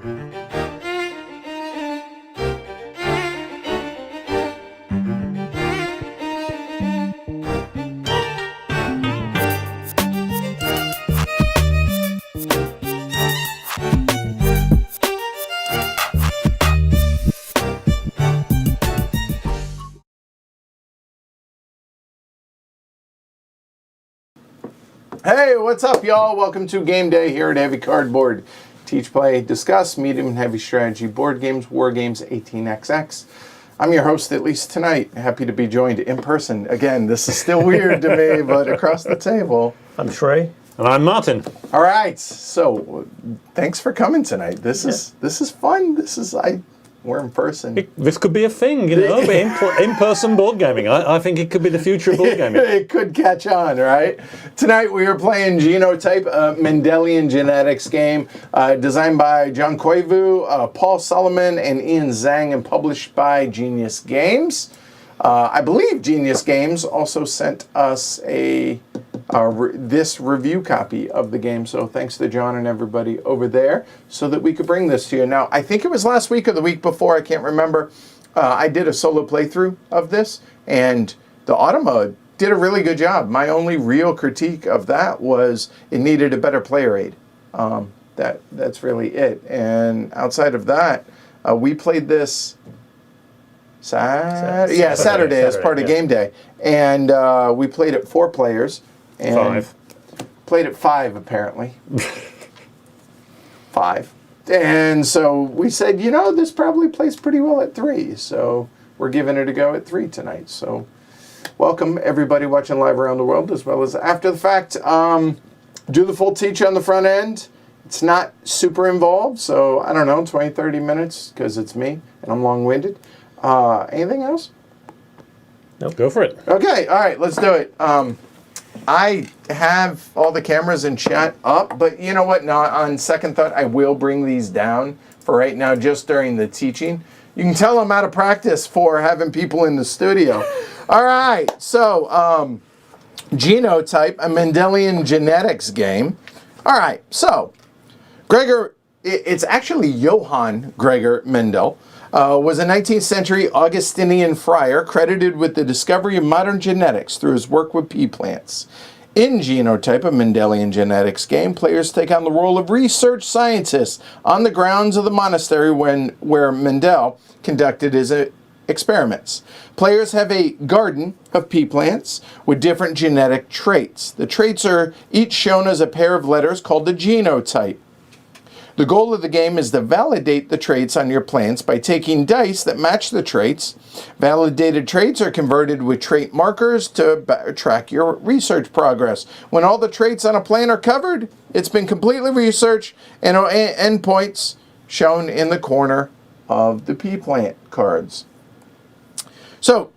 Hey, what's up, y'all? Welcome to Game Day here at Heavy Cardboard. Teach, play, discuss medium and heavy strategy board games, war games, 18xx. I'm your host, at least tonight. Happy to be joined in person. Again, this is still weird to me, but across the table. I'm Trey. And I'm Martin. All right, so thanks for coming tonight. This is fun. We're in person. This could be a thing, you know, in-person board gaming. I think it could be the future of board gaming. It could catch on, right? Tonight we are playing Genotype, a Mendelian genetics game designed by John Koivu, Paul Solomon, and Ian Zhang, and published by Genius Games. I believe Genius Games also sent us this review copy of the game, so thanks to John and everybody over there so that we could bring this to you. Now, I think it was last week or the week before, I can't remember, I did a solo playthrough of this, and the Automa did a really good job. My only real critique of that was it needed a better player aid. That's really it. And outside of that, we played this Saturday as part of Game Day. And we played it 4 players. And 5. Played it 5, apparently. 5. And so we said, you know, this probably plays pretty well at 3. So we're giving it a go at 3 tonight. So welcome, everybody watching live around the world, as well as after the fact. Do the full teach on the front end. It's not super involved, so I don't know, 20, 30 minutes, because it's me, and I'm long-winded. Anything else? Nope. Go for it. Okay, all right, let's do it. I have all the cameras and chat up, but you know what? No, on second thought, I will bring these down for right now, just during the teaching. You can tell I'm out of practice for having people in the studio. All right, so Genotype, a Mendelian genetics game. All right, so Gregor, it's actually Johann Gregor Mendel, was a 19th century Augustinian friar credited with the discovery of modern genetics through his work with pea plants. In Genotype, a Mendelian genetics game, players take on the role of research scientists on the grounds of the monastery where Mendel conducted his experiments. Players have a garden of pea plants with different genetic traits. The traits are each shown as a pair of letters called the genotype. The goal of the game is to validate the traits on your plants by taking dice that match the traits. Validated traits are converted with trait markers to track your research progress. When all the traits on a plant are covered, it's been completely researched, and endpoints shown in the corner of the pea plant cards. So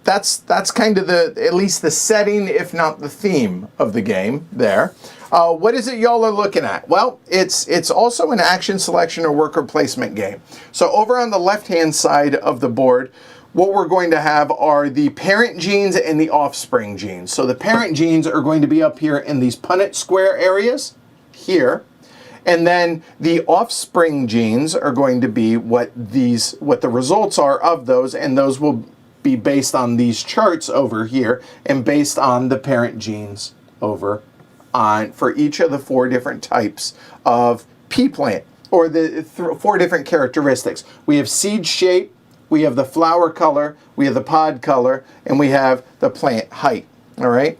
that's kind of at least the setting, if not the theme of the game there. What is it y'all are looking at? Well, it's also an action selection or worker placement game. So over on the left-hand side of the board, what we're going to have are the parent genes and the offspring genes. So the parent genes are going to be up here in these Punnett square areas here. And then the offspring genes are going to be what the results are of those, and those will be based on these charts over here and based on the parent genes over on for each of the 4 different types of pea plant, or the 4 different characteristics. We have seed shape, we have the flower color, we have the pod color, and we have the plant height. All right.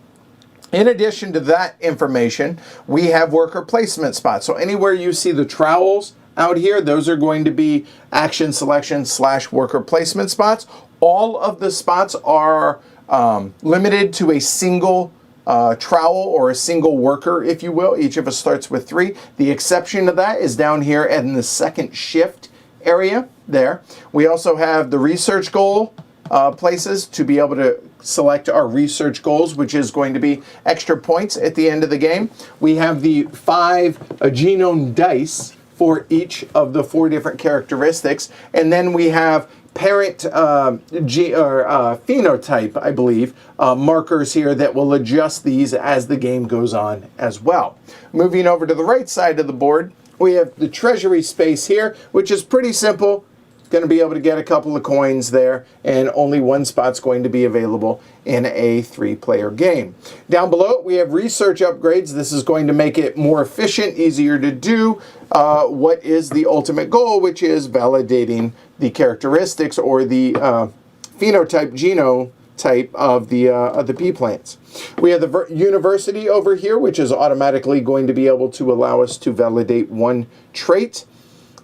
In addition to that information, we have worker placement spots. So anywhere you see the trowels out here, those are going to be action selection / worker placement spots. All of the spots are limited to a single trowel or a single worker, if you will. Each of us starts with 3. The exception to that is down here in the second shift area there. We also have the research goal places to be able to select our research goals, which is going to be extra points at the end of the game. We have the 5 genome dice for each of the 4 different characteristics, and then we have parent phenotype, I believe, markers here that will adjust these as the game goes on as well. Moving over to the right side of the board, We have the treasury space here, which is pretty simple. Going to be able to get a couple of coins there, and only one spot's going to be available in a 3-player game. Down below, we have research upgrades. This is going to make it more efficient, easier to do what is the ultimate goal, which is validating the characteristics or the phenotype, genotype of the pea plants. We have the university over here, which is automatically going to be able to allow us to validate one trait.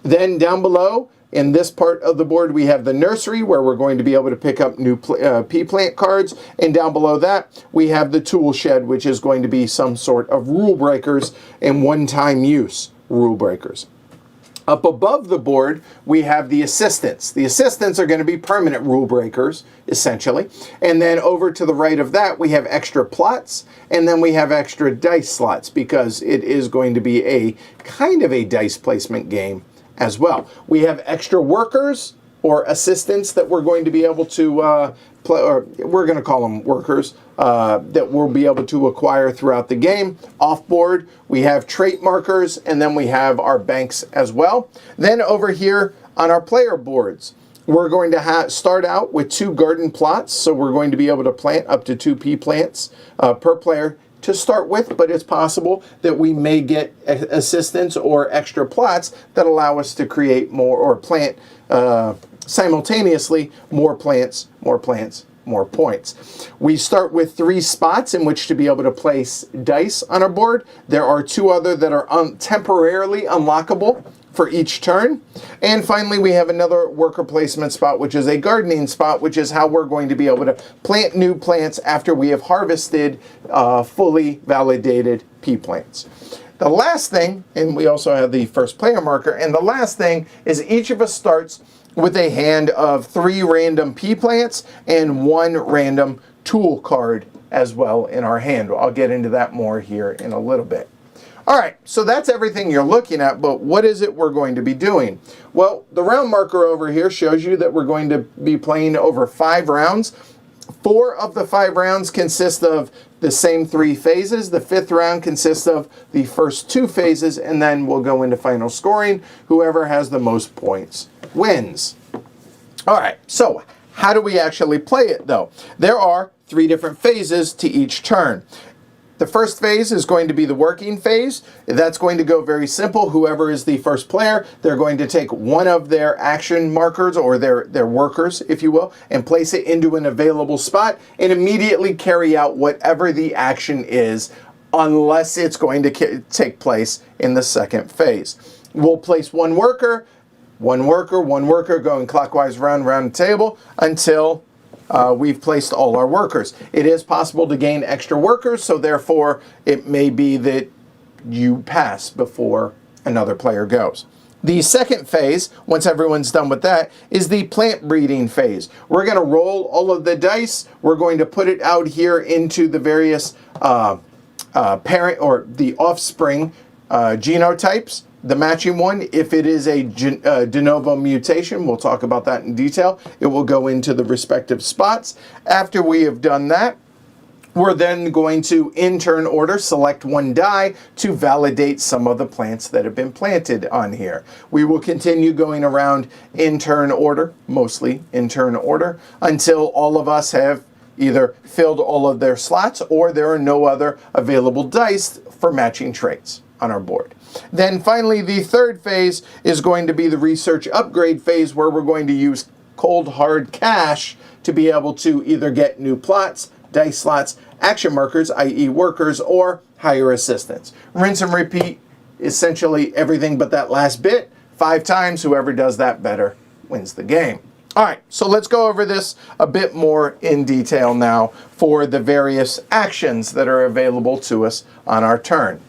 Then down below, in this part of the board, we have the nursery, where we're going to be able to pick up new pea plant cards. And down below that, we have the tool shed, which is going to be some sort of rule breakers and one-time use rule breakers. Up above the board, we have the assistants. The assistants are going to be permanent rule breakers, essentially. And then over to the right of that, we have extra plots, and then we have extra dice slots, because it is going to be a kind of a dice placement game as well. We have extra workers or assistants that we're going to be able to play, or we're going to call them workers, that we'll be able to acquire throughout the game. Off board, we have trait markers, and then we have our banks as well. Then over here on our player boards, we're going to start out with 2 garden plots, so we're going to be able to plant up to 2 pea plants per player to start with, but it's possible that we may get assistance or extra plots that allow us to create more or plant simultaneously more plants, more points. We start with 3 spots in which to be able to place dice on our board. There are 2 other that are temporarily unlockable for each turn. And finally, we have another worker placement spot, which is a gardening spot, which is how we're going to be able to plant new plants after we have harvested fully validated pea plants. The last thing, and we also have the first player marker, and the last thing is each of us starts with a hand of 3 random pea plants and 1 random tool card as well in our hand. I'll get into that more here in a little bit. All right, so that's everything you're looking at, but what is it we're going to be doing? Well, the round marker over here shows you that we're going to be playing over 5 rounds. 4 of the 5 rounds consist of the same 3 phases. The 5th round consists of the first 2 phases, and then we'll go into final scoring. Whoever has the most points wins. All right, so how do we actually play it, though? There are 3 different phases to each turn. The first phase is going to be the working phase. That's going to go very simple. Whoever is the first player, they're going to take one of their action markers, or their workers, if you will, and place it into an available spot and immediately carry out whatever the action is, unless it's going to take place in the second phase. We'll place one worker, going clockwise around the table until we've placed all our workers. It is possible to gain extra workers, so therefore it may be that you pass before another player goes. The second phase, once everyone's done with that, is the plant breeding phase. We're going to roll all of the dice. We're going to put it out here into the various parent or the offspring genotypes. The matching one, if it is a de novo mutation, we'll talk about that in detail. It will go into the respective spots. After we have done that, we're then going to, in turn order, select 1 die to validate some of the plants that have been planted on here. We will continue going around in turn order, mostly in turn order, until all of us have either filled all of their slots or there are no other available dice for matching traits on our board. Then finally, the third phase is going to be the research upgrade phase, where we're going to use cold hard cash to be able to either get new plots, dice slots, action markers, i.e. workers, or hire assistants. Rinse and repeat, essentially everything but that last bit 5 times. Whoever does that better wins the game. All right, so let's go over this a bit more in detail now for the various actions that are available to us on our turn.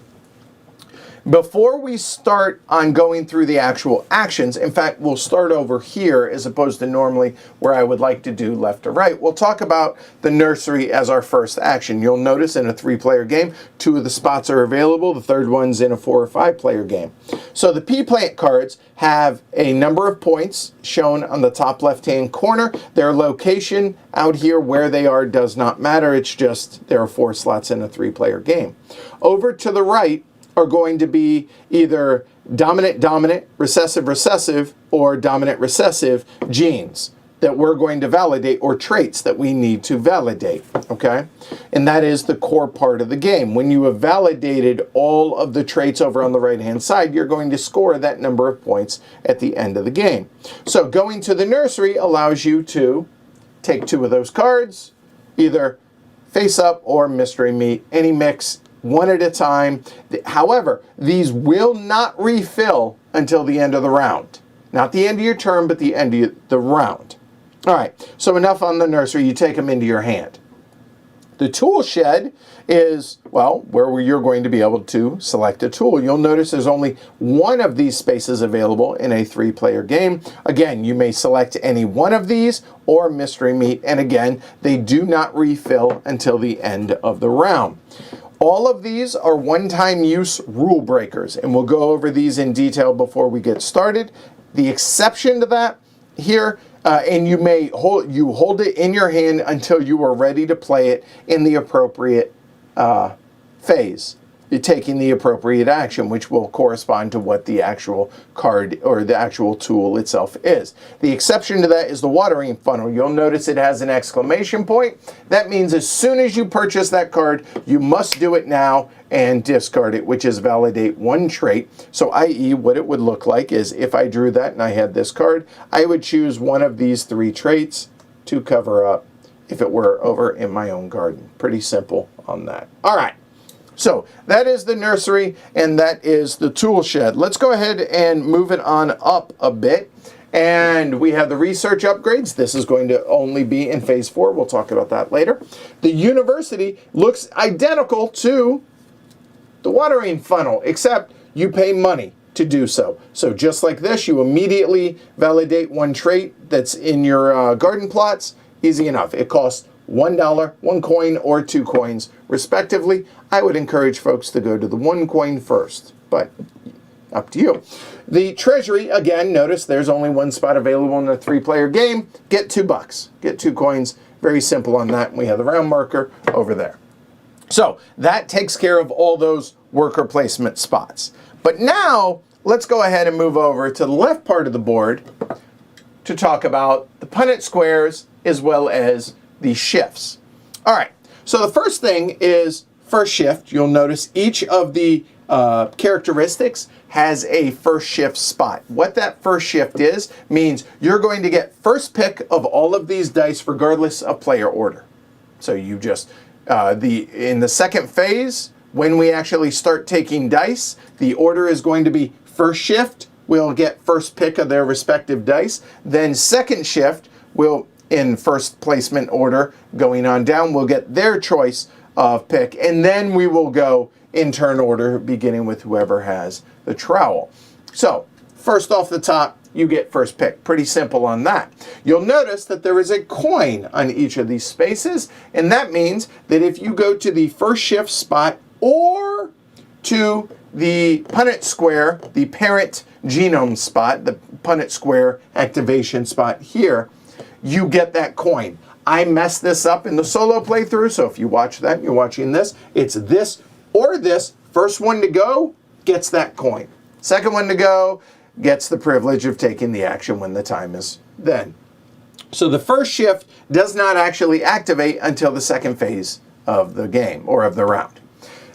Before we start on going through the actual actions, in fact, we'll start over here as opposed to normally where I would like to do left to right. We'll talk about the nursery as our first action. You'll notice in a 3-player game, 2 of the spots are available. The third one's in a 4 or 5-player game. So the pea plant cards have a number of points shown on the top left-hand corner. Their location out here, where they are, does not matter. It's just there are 4 slots in a 3-player game. Over to the right are going to be either dominant, dominant, recessive, recessive, or dominant, recessive genes that we're going to validate, or traits that we need to validate, okay? And that is the core part of the game. When you have validated all of the traits over on the right-hand side, you're going to score that number of points at the end of the game. So going to the nursery allows you to take 2 of those cards, either face up or mystery meat, any mix, one at a time. However, these will not refill until the end of the round. Not the end of your turn, but the end of the round. All right, so enough on the nursery. You take them into your hand. The tool shed is, well, where you're going to be able to select a tool. You'll notice there's only one of these spaces available in a 3-player game. Again, you may select any one of these or mystery meat, and again, they do not refill until the end of the round. All of these are one-time use rule breakers, and we'll go over these in detail before we get started. The exception to that here, and you may hold it in your hand until you are ready to play it in the appropriate phase. You're taking the appropriate action, which will correspond to what the actual card or the actual tool itself is. The exception to that is the watering funnel. You'll notice it has an exclamation point. That means as soon as you purchase that card, you must do it now and discard it, which is validate 1 trait. So i.e. what it would look like is if I drew that and I had this card, I would choose one of these 3 traits to cover up if it were over in my own garden. Pretty simple on that. All right. So that is the nursery and that is the tool shed. Let's go ahead and move it on up a bit. And we have the research upgrades. This is going to only be in phase 4. We'll talk about that later. The university looks identical to the watering funnel, except you pay money to do so. So just like this, you immediately validate 1 trait that's in your garden plots. Easy enough. It costs $1, 1 coin, or 2 coins, respectively. I would encourage folks to go to the 1 coin first, but up to you. The treasury, again, notice there's only 1 spot available in a 3-player game. Get $2. Get 2 coins. Very simple on that. And we have the round marker over there. So that takes care of all those worker placement spots. But now let's go ahead and move over to the left part of the board to talk about the Punnett squares as well as the shifts. All right, so the first thing is first shift. You'll notice each of the characteristics has a first shift spot. What that first shift is means you're going to get first pick of all of these dice regardless of player order. So you just, in the second phase, when we actually start taking dice, the order is going to be first shift will get first pick of their respective dice. Then second shift will, in first placement order, going on down, we'll get their choice of pick. And then we will go in turn order, beginning with whoever has the trowel. So first off the top, you get first pick. Pretty simple on that. You'll notice that there is a coin on each of these spaces, and that means that if you go to the first shift spot or to the Punnett square, the parent genome spot, the Punnett square activation spot here, you get that coin. I messed this up in the solo playthrough, so if you watch that, you're watching this, it's this or this. First one to go gets that coin. Second one to go gets the privilege of taking the action when the time is then. So the first shift does not actually activate until the second phase of the game or of the round.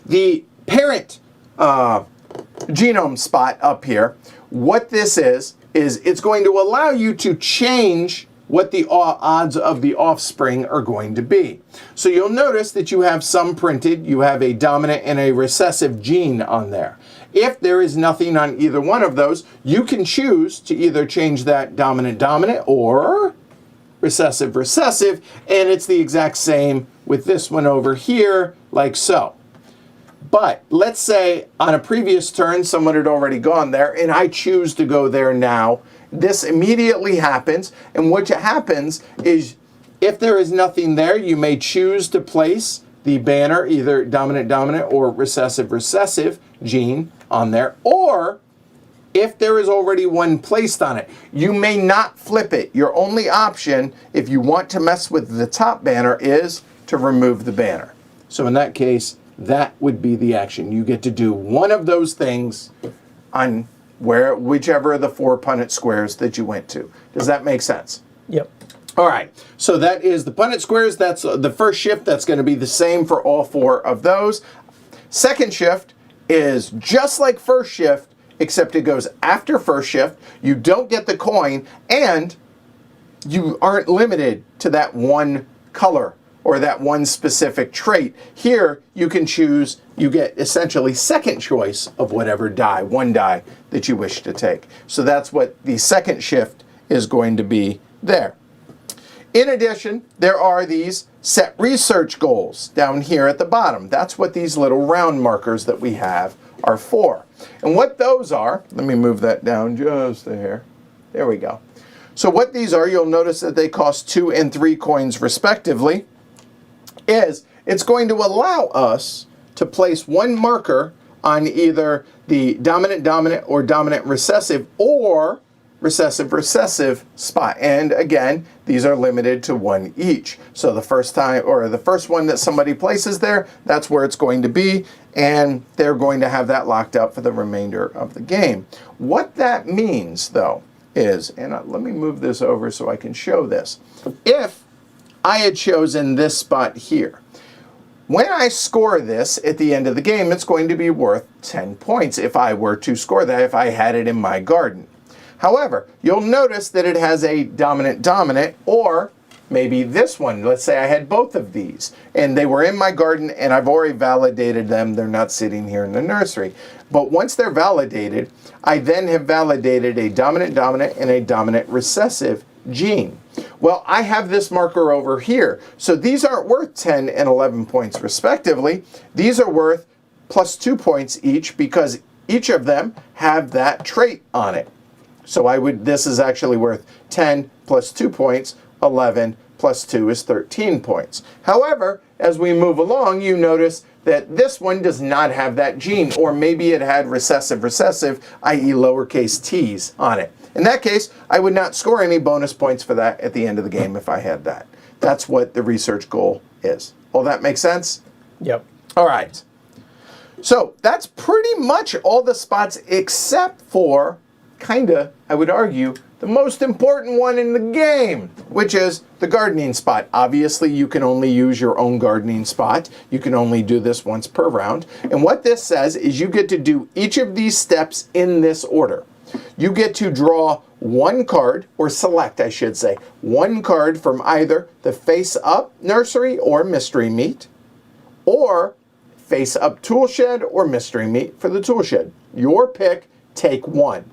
The parent genome spot up here, what this is it's going to allow you to change what the odds of the offspring are going to be. So you'll notice that you have some printed, you have a dominant and a recessive gene on there. If there is nothing on either one of those, you can choose to either change that dominant or recessive, and it's the exact same with this one over here, like so. But let's say on a previous turn, someone had already gone there, and I choose to go there now. This immediately happens, and what happens is if there is nothing there, you may choose to place the banner, either dominant or recessive gene on there, or if there is already one placed on it, you may not flip it. Your only option, if you want to mess with the top banner, is to remove the banner. So in that case, that would be the action. You get to do one of those things on whichever of the 4 Punnett squares that you went to. Does that make sense? Yep. All right, so that is the Punnett squares. That's the first shift. That's going to be the same for all 4 of those. Second shift is just like first shift, except it goes after first shift. You don't get the coin, and you aren't limited to that one color or that one specific trait. Here, you can choose, you get essentially second choice of whatever die, one die that you wish to take. So that's what the second shift is going to be there. In addition, there are these set research goals down here at the bottom. That's what these little round markers that we have are for. And what those are, let me move that down just there. There we go. So what these are, you'll notice that they cost 2 and 3 coins respectively, is it's going to allow us to place one marker on either the dominant or dominant recessive or recessive spot. And again, these are limited to 1 each. So the first time, or the first one that somebody places there, that's where it's going to be, and they're going to have that locked up for the remainder of the game. What that means though is, and let me move this over so I can show this. If I had chosen this spot here, when I score this at the end of the game, it's going to be worth 10 points if I were to score that, if I had it in my garden. However, you'll notice that it has a dominant, or maybe this one. Let's say I had both of these, and they were in my garden, and I've already validated them. They're not sitting here in the nursery. But once they're validated, I then have validated a dominant and a dominant recessive gene. Well, I have this marker over here. So these aren't worth 10 and 11 points respectively. These are worth plus 2 points each because each of them have that trait on it. So this is actually worth 10 plus 2 points, 11 plus 2 is 13 points. However, as we move along, you notice that this one does not have that gene, or maybe it had recessive, i.e. lowercase t's on it. In that case, I would not score any bonus points for that at the end of the game if I had that. That's what the research goal is. All that makes sense? Yep. All right. So that's pretty much all the spots except for, I would argue, the most important one in the game, which is the gardening spot. Obviously, you can only use your own gardening spot. You can only do this once per round. And what this says is you get to do each of these steps in this order. You get to draw one card, or select, I should say, one card from either the face-up nursery or mystery meat, or face-up tool shed or mystery meat for the tool shed. Your pick, take one.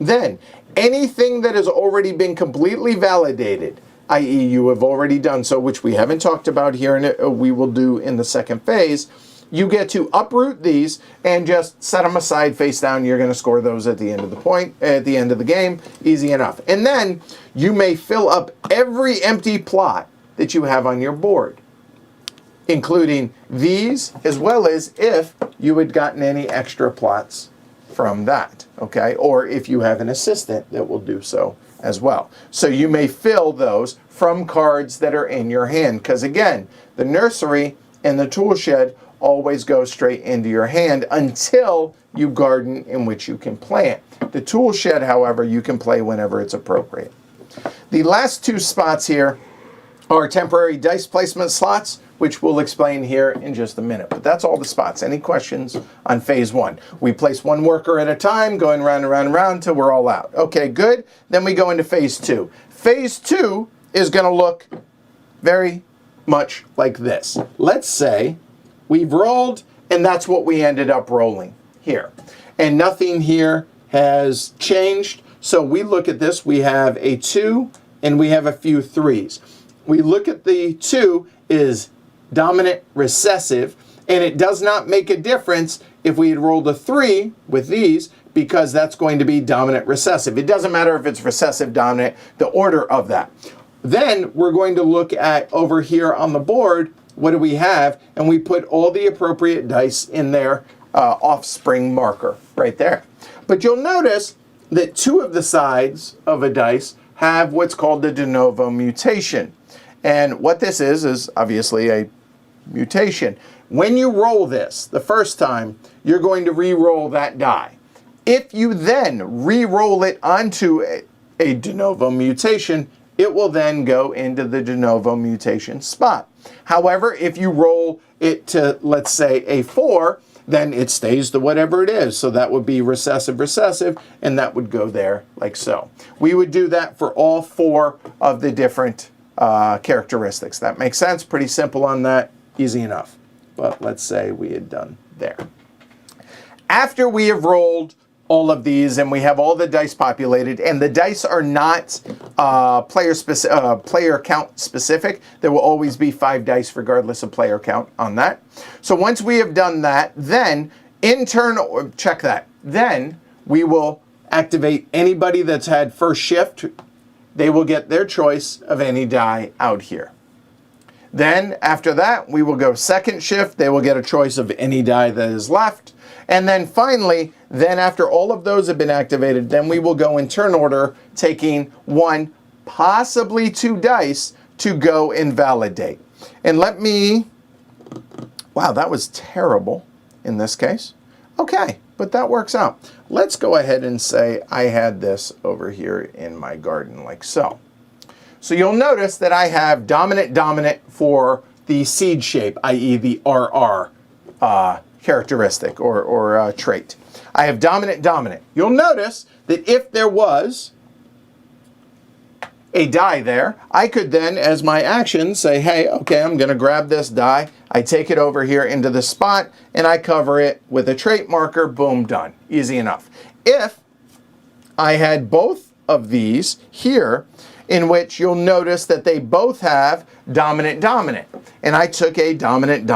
Then, anything that has already been completely validated, i.e. you have already done so, which we haven't talked about here, and we will do in the second phase, you get to uproot these and just set them aside face down. You're going to score those at the end of the game. Easy enough. And then you may fill up every empty plot that you have on your board, including these, as well as if you had gotten any extra plots from that, okay? Or if you have an assistant that will do so as well. So you may fill those from cards that are in your hand, because again, the nursery and the tool shed always go straight into your hand until you garden in which you can plant. The tool shed, however, you can play whenever it's appropriate. The last two spots here are temporary dice placement slots, which we'll explain here in just a minute. But that's all the spots. Any questions on phase one? We place one worker at a time, going round and round and round until we're all out. Okay, good. Then we go into phase two. Phase two is going to look very much like this. Let's say we've rolled, and that's what we ended up rolling here. And nothing here has changed. So we look at this. We have a 2, and we have a few 3s. We look at the 2 is dominant recessive, and it does not make a difference if we had rolled a 3 with these, because that's going to be dominant recessive. It doesn't matter if it's recessive, dominant, the order of that. Then we're going to look at over here on the board, what do we have? And we put all the appropriate dice in their offspring marker right there. But you'll notice that 2 of the sides of a dice have what's called the de novo mutation. And what this is obviously a mutation. When you roll this the first time, you're going to re-roll that die. If you then re-roll it onto a de novo mutation, it will then go into the de novo mutation spot. However, if you roll it to, let's say, a 4, then it stays to whatever it is. So that would be recessive, recessive, and that would go there like so. We would do that for all 4 of the different characteristics. That makes sense? Pretty simple on that, easy enough. But let's say we had done there. After we have rolled all of these and we have all the dice populated, and the dice are not player count specific, there will always be 5 dice regardless of player count on that. So once we have done that, then check that. Then we will activate anybody that's had first shift. They will get their choice of any die out here. Then after that, we will go second shift. They will get a choice of any die that is left. And then finally, then after all of those have been activated, then we will go in turn order, taking 1, possibly 2 dice to go and validate. And wow, that was terrible in this case. Okay, but that works out. Let's go ahead and say I had this over here in my garden like so. So you'll notice that I have dominant for the seed shape, i.e. the RR characteristic or trait. I have dominant. You'll notice that if there was a die there, I could then, as my action, say, hey, okay, I'm going to grab this die. I take it over here into the spot, and I cover it with a trait marker. Boom, done. Easy enough. If I had both of these here, in which you'll notice that they both have dominant, and I took a dominant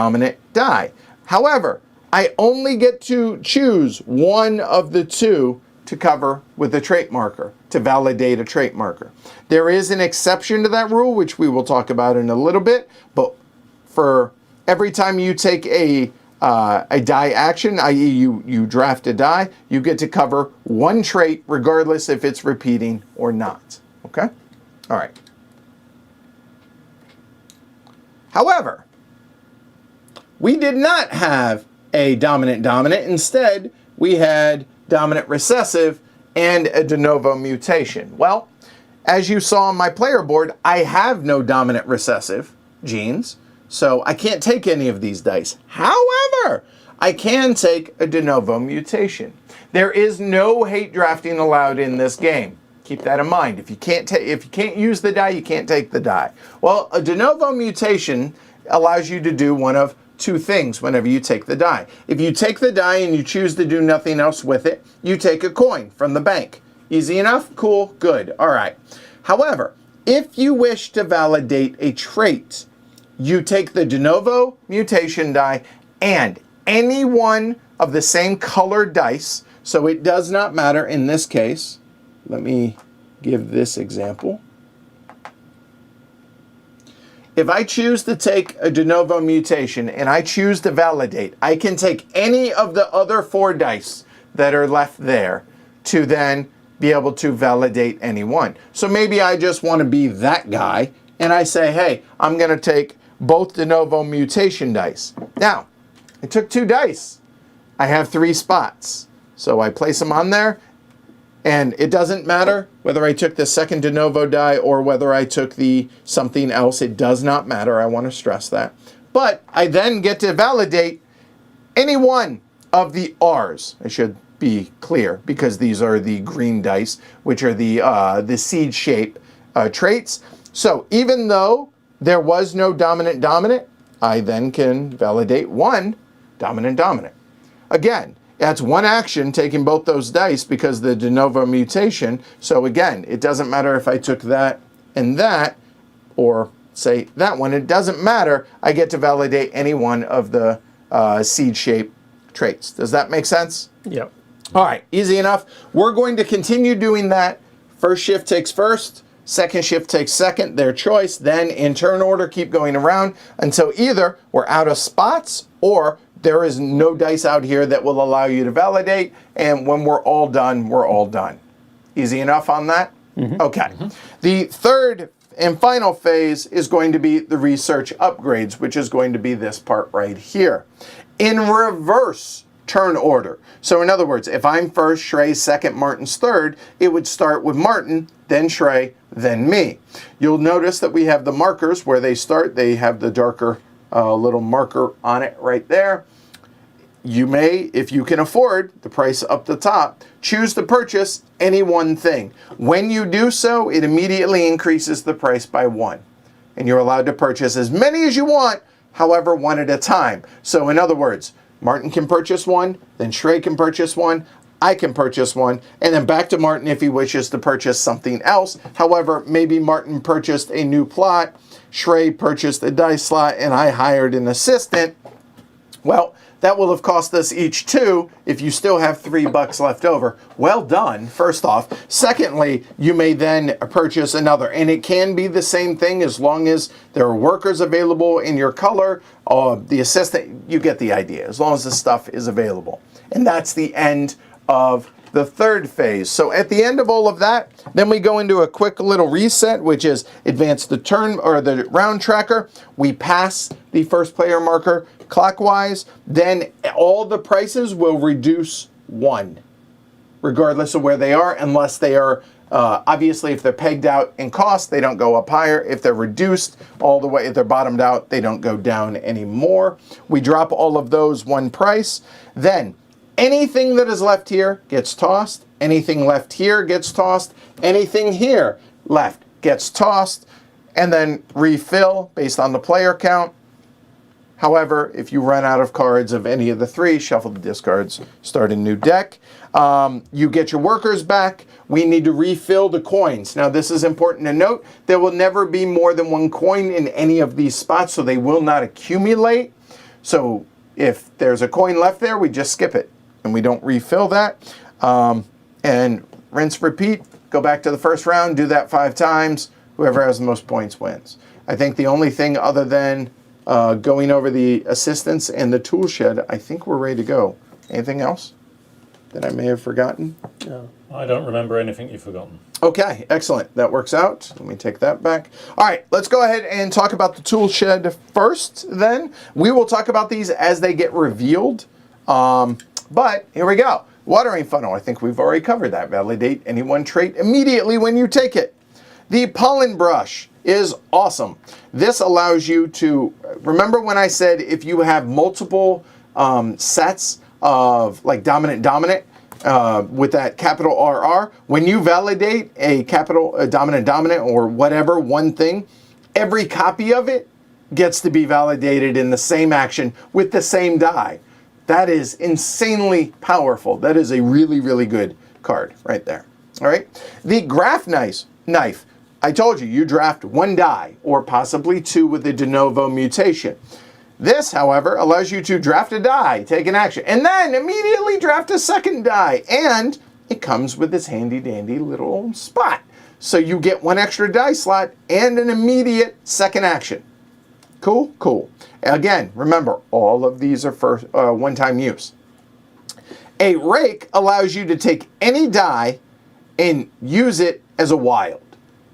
die. However, I only get to choose one of the 2 to cover with a trait marker, to validate a trait marker. There is an exception to that rule, which we will talk about in a little bit, but for every time you take a die action, i.e. you draft a die, you get to cover 1 trait regardless if it's repeating or not, okay? All right. However, we did not have a dominant. Instead, we had dominant recessive and a de novo mutation. Well, as you saw on my player board, I have no dominant recessive genes, so I can't take any of these dice. However, I can take a de novo mutation. There is no hate drafting allowed in this game. Keep that in mind. If you can't use the die, you can't take the die. Well, a de novo mutation allows you to do one of 2 things whenever you take the die. If you take the die and you choose to do nothing else with it, you take a coin from the bank. Easy enough? Cool, good, all right. However, if you wish to validate a trait, you take the de novo mutation die and any one of the same colored dice, so it does not matter in this case. Let me give this example. If I choose to take a de novo mutation and I choose to validate, I can take any of the other 4 dice that are left there to then be able to validate any one. So maybe I just want to be that guy and I say, hey, I'm going to take both de novo mutation dice. Now, I took 2 dice. I have 3 spots. So I place them on there. And it doesn't matter whether I took the second de novo die or whether I took the something else. It does not matter. I want to stress that. But I then get to validate any one of the R's. I should be clear because these are the green dice, which are the seed shape traits. So even though there was no dominant, I then can validate 1 dominant. Again, that's 1 action taking both those dice because the de novo mutation. So again, it doesn't matter if I took that and that, or say that one. It doesn't matter. I get to validate any one of the seed shape traits. Does that make sense? Yep. All right, easy enough. We're going to continue doing that. First shift takes first, second shift takes second, their choice. Then in turn order, keep going around until either we're out of spots or there is no dice out here that will allow you to validate. And when we're all done, we're all done. Easy enough on that? Mm-hmm. Okay. Mm-hmm. The third and final phase is going to be the research upgrades, which is going to be this part right here. In reverse turn order. So in other words, if I'm first, Shrey's second, Martin's third, it would start with Martin, then Shrey, then me. You'll notice that we have the markers where they start. They have the darker little marker on it right there. You may, if you can afford the price up the top, choose to purchase any one thing. When you do so, it immediately increases the price by 1. And you're allowed to purchase as many as you want, however, one at a time. So in other words, Martin can purchase one, then Shrey can purchase one, I can purchase one, and then back to Martin if he wishes to purchase something else. However, maybe Martin purchased a new plot, Shrey purchased a dice slot, and I hired an assistant. Well, that will have cost us each 2 if you still have $3 left over. Well done, first off. Secondly, you may then purchase another. And it can be the same thing as long as there are workers available in your color. The assistant, you get the idea, as long as the stuff is available. And that's the end of the third phase. So at the end of all of that, then we go into a quick little reset, which is advance the turn or the round tracker. We pass the first player marker clockwise, then all the prices will reduce 1, regardless of where they are, unless they are, obviously if they're pegged out in cost, they don't go up higher. If they're reduced all the way, if they're bottomed out, they don't go down anymore. We drop all of those 1 price. Then anything that is left here gets tossed. Anything left here gets tossed. Anything here left gets tossed. And then refill based on the player count. However, if you run out of cards of any of the 3, shuffle the discards, start a new deck. You get your workers back. We need to refill the coins. Now, this is important to note. There will never be more than 1 coin in any of these spots, so they will not accumulate. So if there's a coin left there, we just skip it, and we don't refill that. And rinse, repeat. Go back to the first round. Do that 5 times. Whoever has the most points wins. I think the only thing other than going over the assistants and the tool shed, I think we're ready to go. Anything else that I may have forgotten? No, I don't remember anything you've forgotten. Okay, excellent. That works out. Let me take that back. All right, let's go ahead and talk about the tool shed first then. We will talk about these as they get revealed. But here we go. Watering funnel, I think we've already covered that. Validate any one trait immediately when you take it. The pollen brush is awesome. This allows you to, remember when I said if you have multiple sets of like dominant with that capital RR, when you validate a dominant or whatever one thing, every copy of it gets to be validated in the same action with the same die. That is insanely powerful. That is a really, really good card right there. All right. The graph knife. I told you, you draft 1 die or possibly 2 with the de novo mutation. This, however, allows you to draft a die, take an action, and then immediately draft a second die. And it comes with this handy dandy little spot. So you get 1 extra die slot and an immediate second action. Cool, cool. Again, remember, all of these are for one-time use. A rake allows you to take any die and use it as a wild.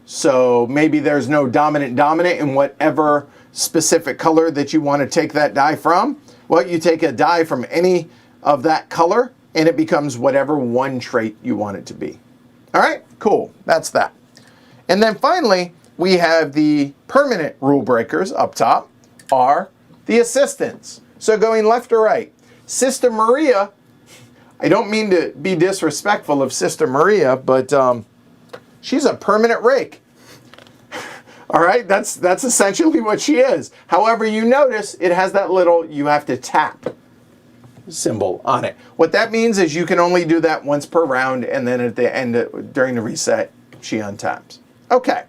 So maybe there's no dominant in whatever specific color that you want to take that die from. Well, you take a die from any of that color and it becomes whatever one trait you want it to be. All right, cool. That's that. And then finally, we have the permanent rule breakers up top are the assistants. So going left or right. Sister Maria, I don't mean to be disrespectful of Sister Maria, but she's a permanent rake. All right, that's essentially what she is. However, you notice it has that little, you have to tap symbol on it. What that means is you can only do that once per round, and then at the end, during the reset, she untaps. Okay.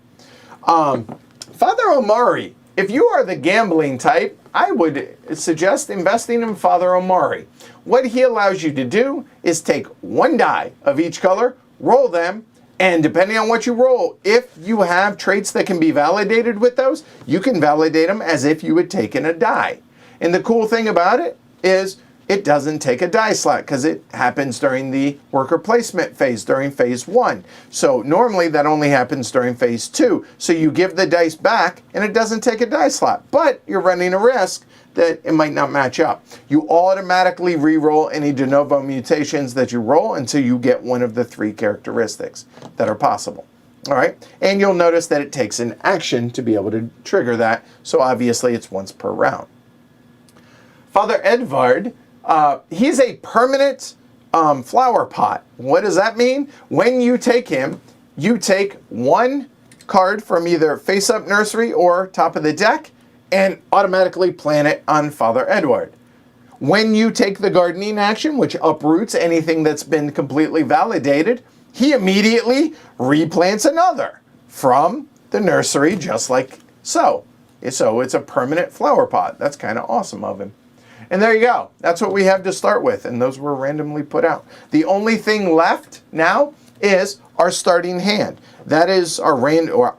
Father Omari, if you are the gambling type, I would suggest investing in Father Omari. What he allows you to do is take 1 die of each color, roll them, and depending on what you roll, if you have traits that can be validated with those, you can validate them as if you had taken a die. And the cool thing about it is it doesn't take a die slot because it happens during the worker placement phase, during phase 1. So normally that only happens during phase 2. So you give the dice back and it doesn't take a die slot, but you're running a risk that it might not match up. You automatically re-roll any de novo mutations that you roll until you get one of the 3 characteristics that are possible. All right, and you'll notice that it takes an action to be able to trigger that, so obviously it's once per round. Father Edvard, he's a permanent flower pot. What does that mean? When you take him, you take 1 card from either Face Up Nursery or top of the deck and automatically plant it on Father Edward. When you take the gardening action, which uproots anything that's been completely validated, he immediately replants another from the nursery, just like so. So it's a permanent flower pot. That's kind of awesome of him. And there you go. That's what we have to start with, and those were randomly put out. The only thing left now is our starting hand. That is our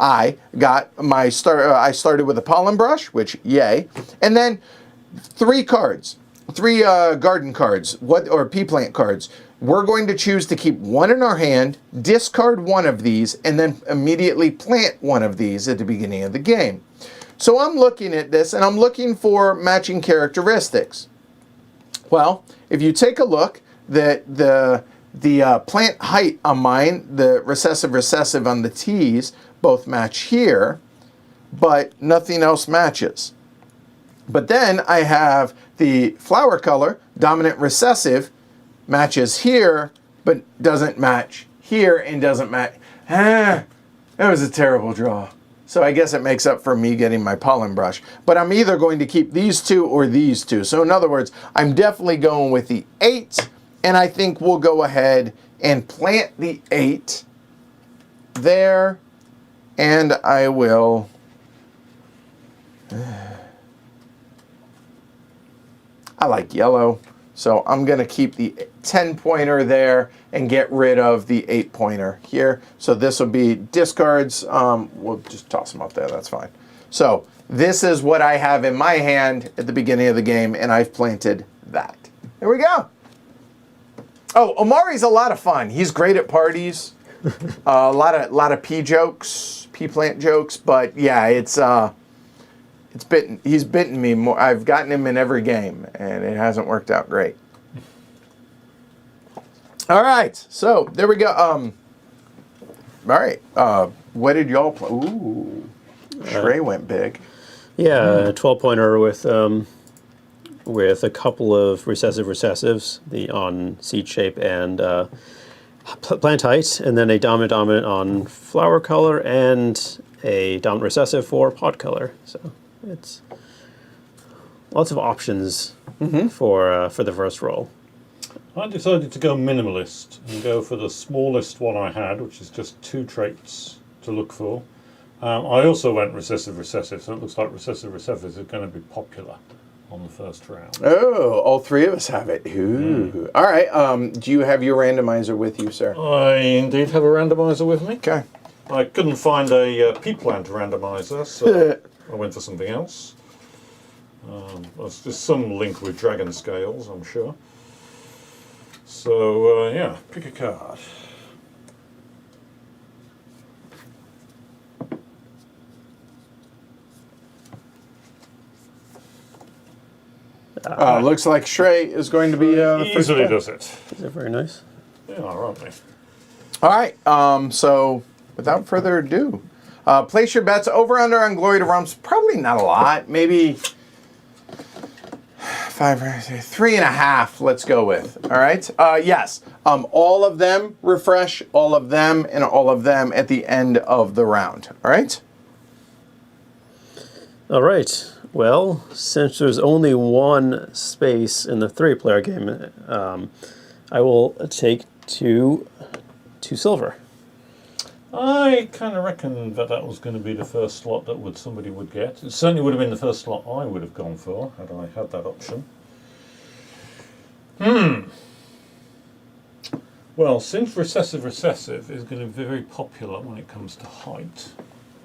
I got my start. I started with a pollen brush, which yay, and then 3 cards, 3 garden cards, or pea plant cards. We're going to choose to keep 1 in our hand, discard 1 of these, and then immediately plant 1 of these at the beginning of the game. So I'm looking at this, and I'm looking for matching characteristics. Well, if you take a look, the plant height on mine, the recessive on the T's, both match here, but nothing else matches. But then I have the flower color, dominant recessive, matches here, but doesn't match here and doesn't match. That was a terrible draw. So I guess it makes up for me getting my pollen brush. But I'm either going to keep these 2 or these 2. So in other words, I'm definitely going with the 8, and I think we'll go ahead and plant the 8 there, and I will... I like yellow. So I'm going to keep the 10-pointer there and get rid of the 8-pointer here. So this will be discards. We'll just toss them up there. That's fine. So this is what I have in my hand at the beginning of the game, and I've planted that. There we go. Oh, Omari's a lot of fun. He's great at parties. A lot of pea jokes, pea plant jokes. But yeah, he's bitten me more. I've gotten him in every game, and it hasn't worked out great. All right, so there we go. All right, what did y'all play? Ooh, Trey went big. Yeah, 12-pointer with a couple of recessives, the on seed shape and plant height, and then a dominant on flower color and a dominant recessive for pod color. So it's lots of options for the first roll. I decided to go minimalist and go for the smallest one I had, which is just 2 traits to look for. I also went recessive, so it looks like recessive is going to be popular on the first round. Oh, all 3 of us have it. Ooh. All right, do you have your randomizer with you, sir? I indeed have a randomizer with me. Okay. I couldn't find a pea plant randomizer, so I went for something else. There's some link with dragon scales, I'm sure. So, yeah, pick a card. Looks like Shrey is going to be the first Easily one. does it. Is that very nice? They are, aren't they? All right, so without further ado, place your bets over under on Glory to Rumps. Probably not a lot, maybe 3.5. Let's go with. All right. Yes. All of them refresh, all of them, and all of them at the end of the round. All right. All right. Well, since there's only 1 space in the 3-player game, I will take 2 silver. I kind of reckon that was going to be the first slot that somebody would get. It certainly would have been the first slot I would have gone for had I had that option. Well, since recessive is going to be very popular when it comes to height,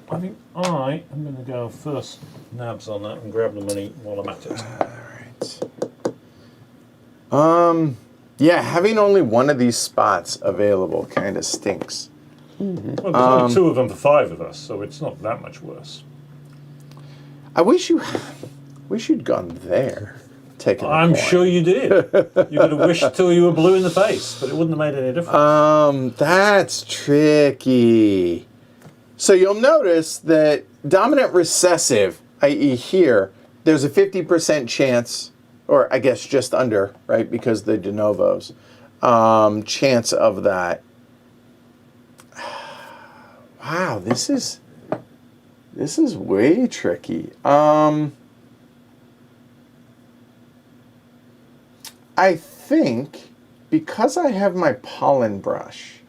I think I am going to go first nabs on that and grab the money while I'm at it. All right. Yeah, having only one of these spots available kind of stinks. Well, there's only 2 of them for 5 of us, so it's not that much worse. I wish you'd gone there. Taking the I'm coin. sure you did. You could have wished till you were blue in the face, but it wouldn't have made any difference. That's tricky. So you'll notice that dominant recessive, i.e. here, there's a 50% chance, or I guess just under, right, because the de novos, chance of that. Wow, this is way tricky. I think because I have my pollen brush,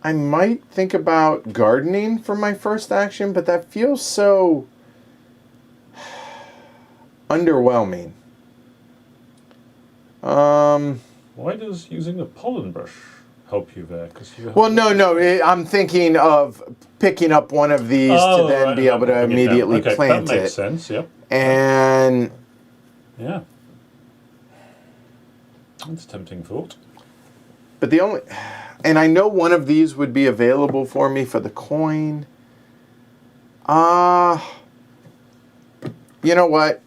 I might think about gardening for my first action, but that feels so underwhelming. Why does using a pollen brush help you there? Well, no. I'm thinking of picking up one of these to then be able to immediately plant it. That makes sense, yep. And yeah. That's a tempting thought. But and I know one of these would be available for me for the coin. You know what?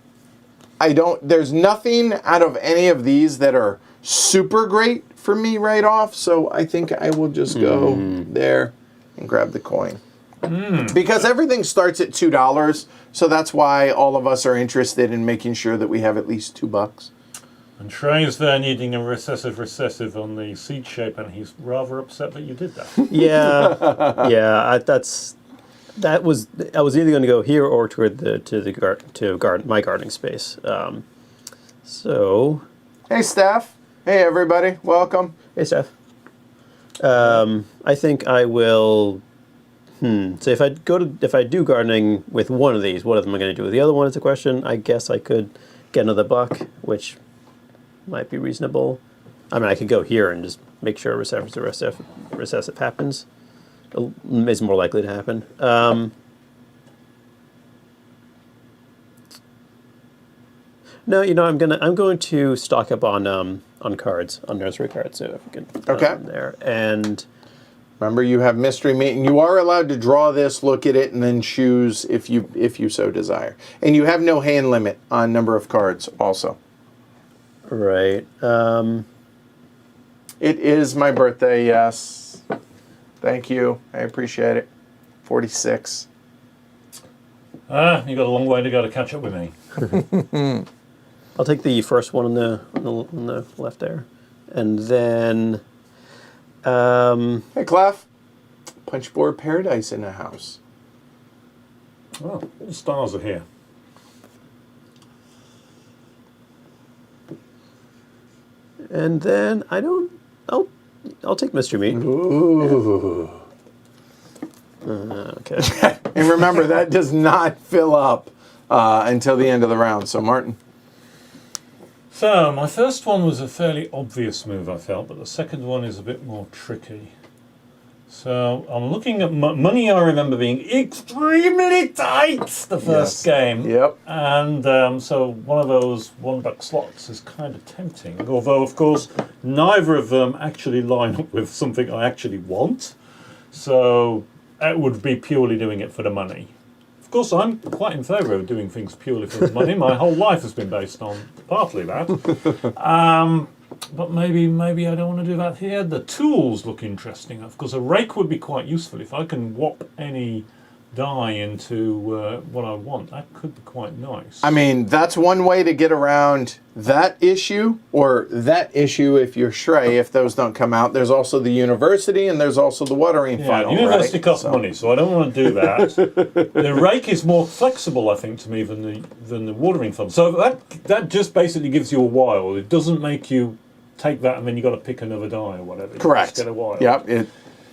There's nothing out of any of these that are super great for me right off, so I think I will just go there and grab the coin. Because everything starts at $2, so that's why all of us are interested in making sure that we have at least $2. And Trey's there needing a recessive on the seed shape, and he's rather upset that you did that. Yeah. I was either going to go here or toward my gardening space. So. Hey, Steph. Hey, everybody. Welcome. Hey, Steph. I think I will. So if I do gardening with one of these, what am I going to do with the other one? Is a question. I guess I could get another buck, which might be reasonable. I mean, I could go here and just make sure recessive happens. It's more likely to happen. No, I'm going to stock up on cards, on nursery cards. So if we can put them there. And remember, you have mystery meat, and you are allowed to draw this, look at it, and then choose if you so desire. And you have no hand limit on number of cards, also. Right. It is my birthday, yes. Thank you. I appreciate it. 46. You got a long way to go to catch up with me. I'll take the first one on the left there. And then... Hey, Clef. Punchboard Paradise in the house. Oh, all the stars are here. And then I'll take Mr. Meat. Ooh. Okay. And remember, that does not fill up until the end of the round. So, Martin. So, my first one was a fairly obvious move, I felt, but the second one is a bit more tricky. So, I'm looking at money. I remember being extremely tight the first game. Yep. And so one of those $1 slots is kind of tempting. Although, of course, neither of them actually line up with something I actually want. So it would be purely doing it for the money. Of course, I'm quite in favour of doing things purely for the money. My whole life has been based on partly that. But maybe I don't want to do that here. The tools look interesting. Of course, a rake would be quite useful. If I can whop any die into what I want, that could be quite nice. I mean, that's one way to get around that issue, or that issue if you're Shrey, if those don't come out. There's also the university, and there's also the watering funnel. The university costs money, so I don't want to do that. The rake is more flexible, I think, to me than the watering funnel. So that just basically gives you a wild. It doesn't make you take that and then you've got to pick another die or whatever. Correct. Just get a wild. Yep.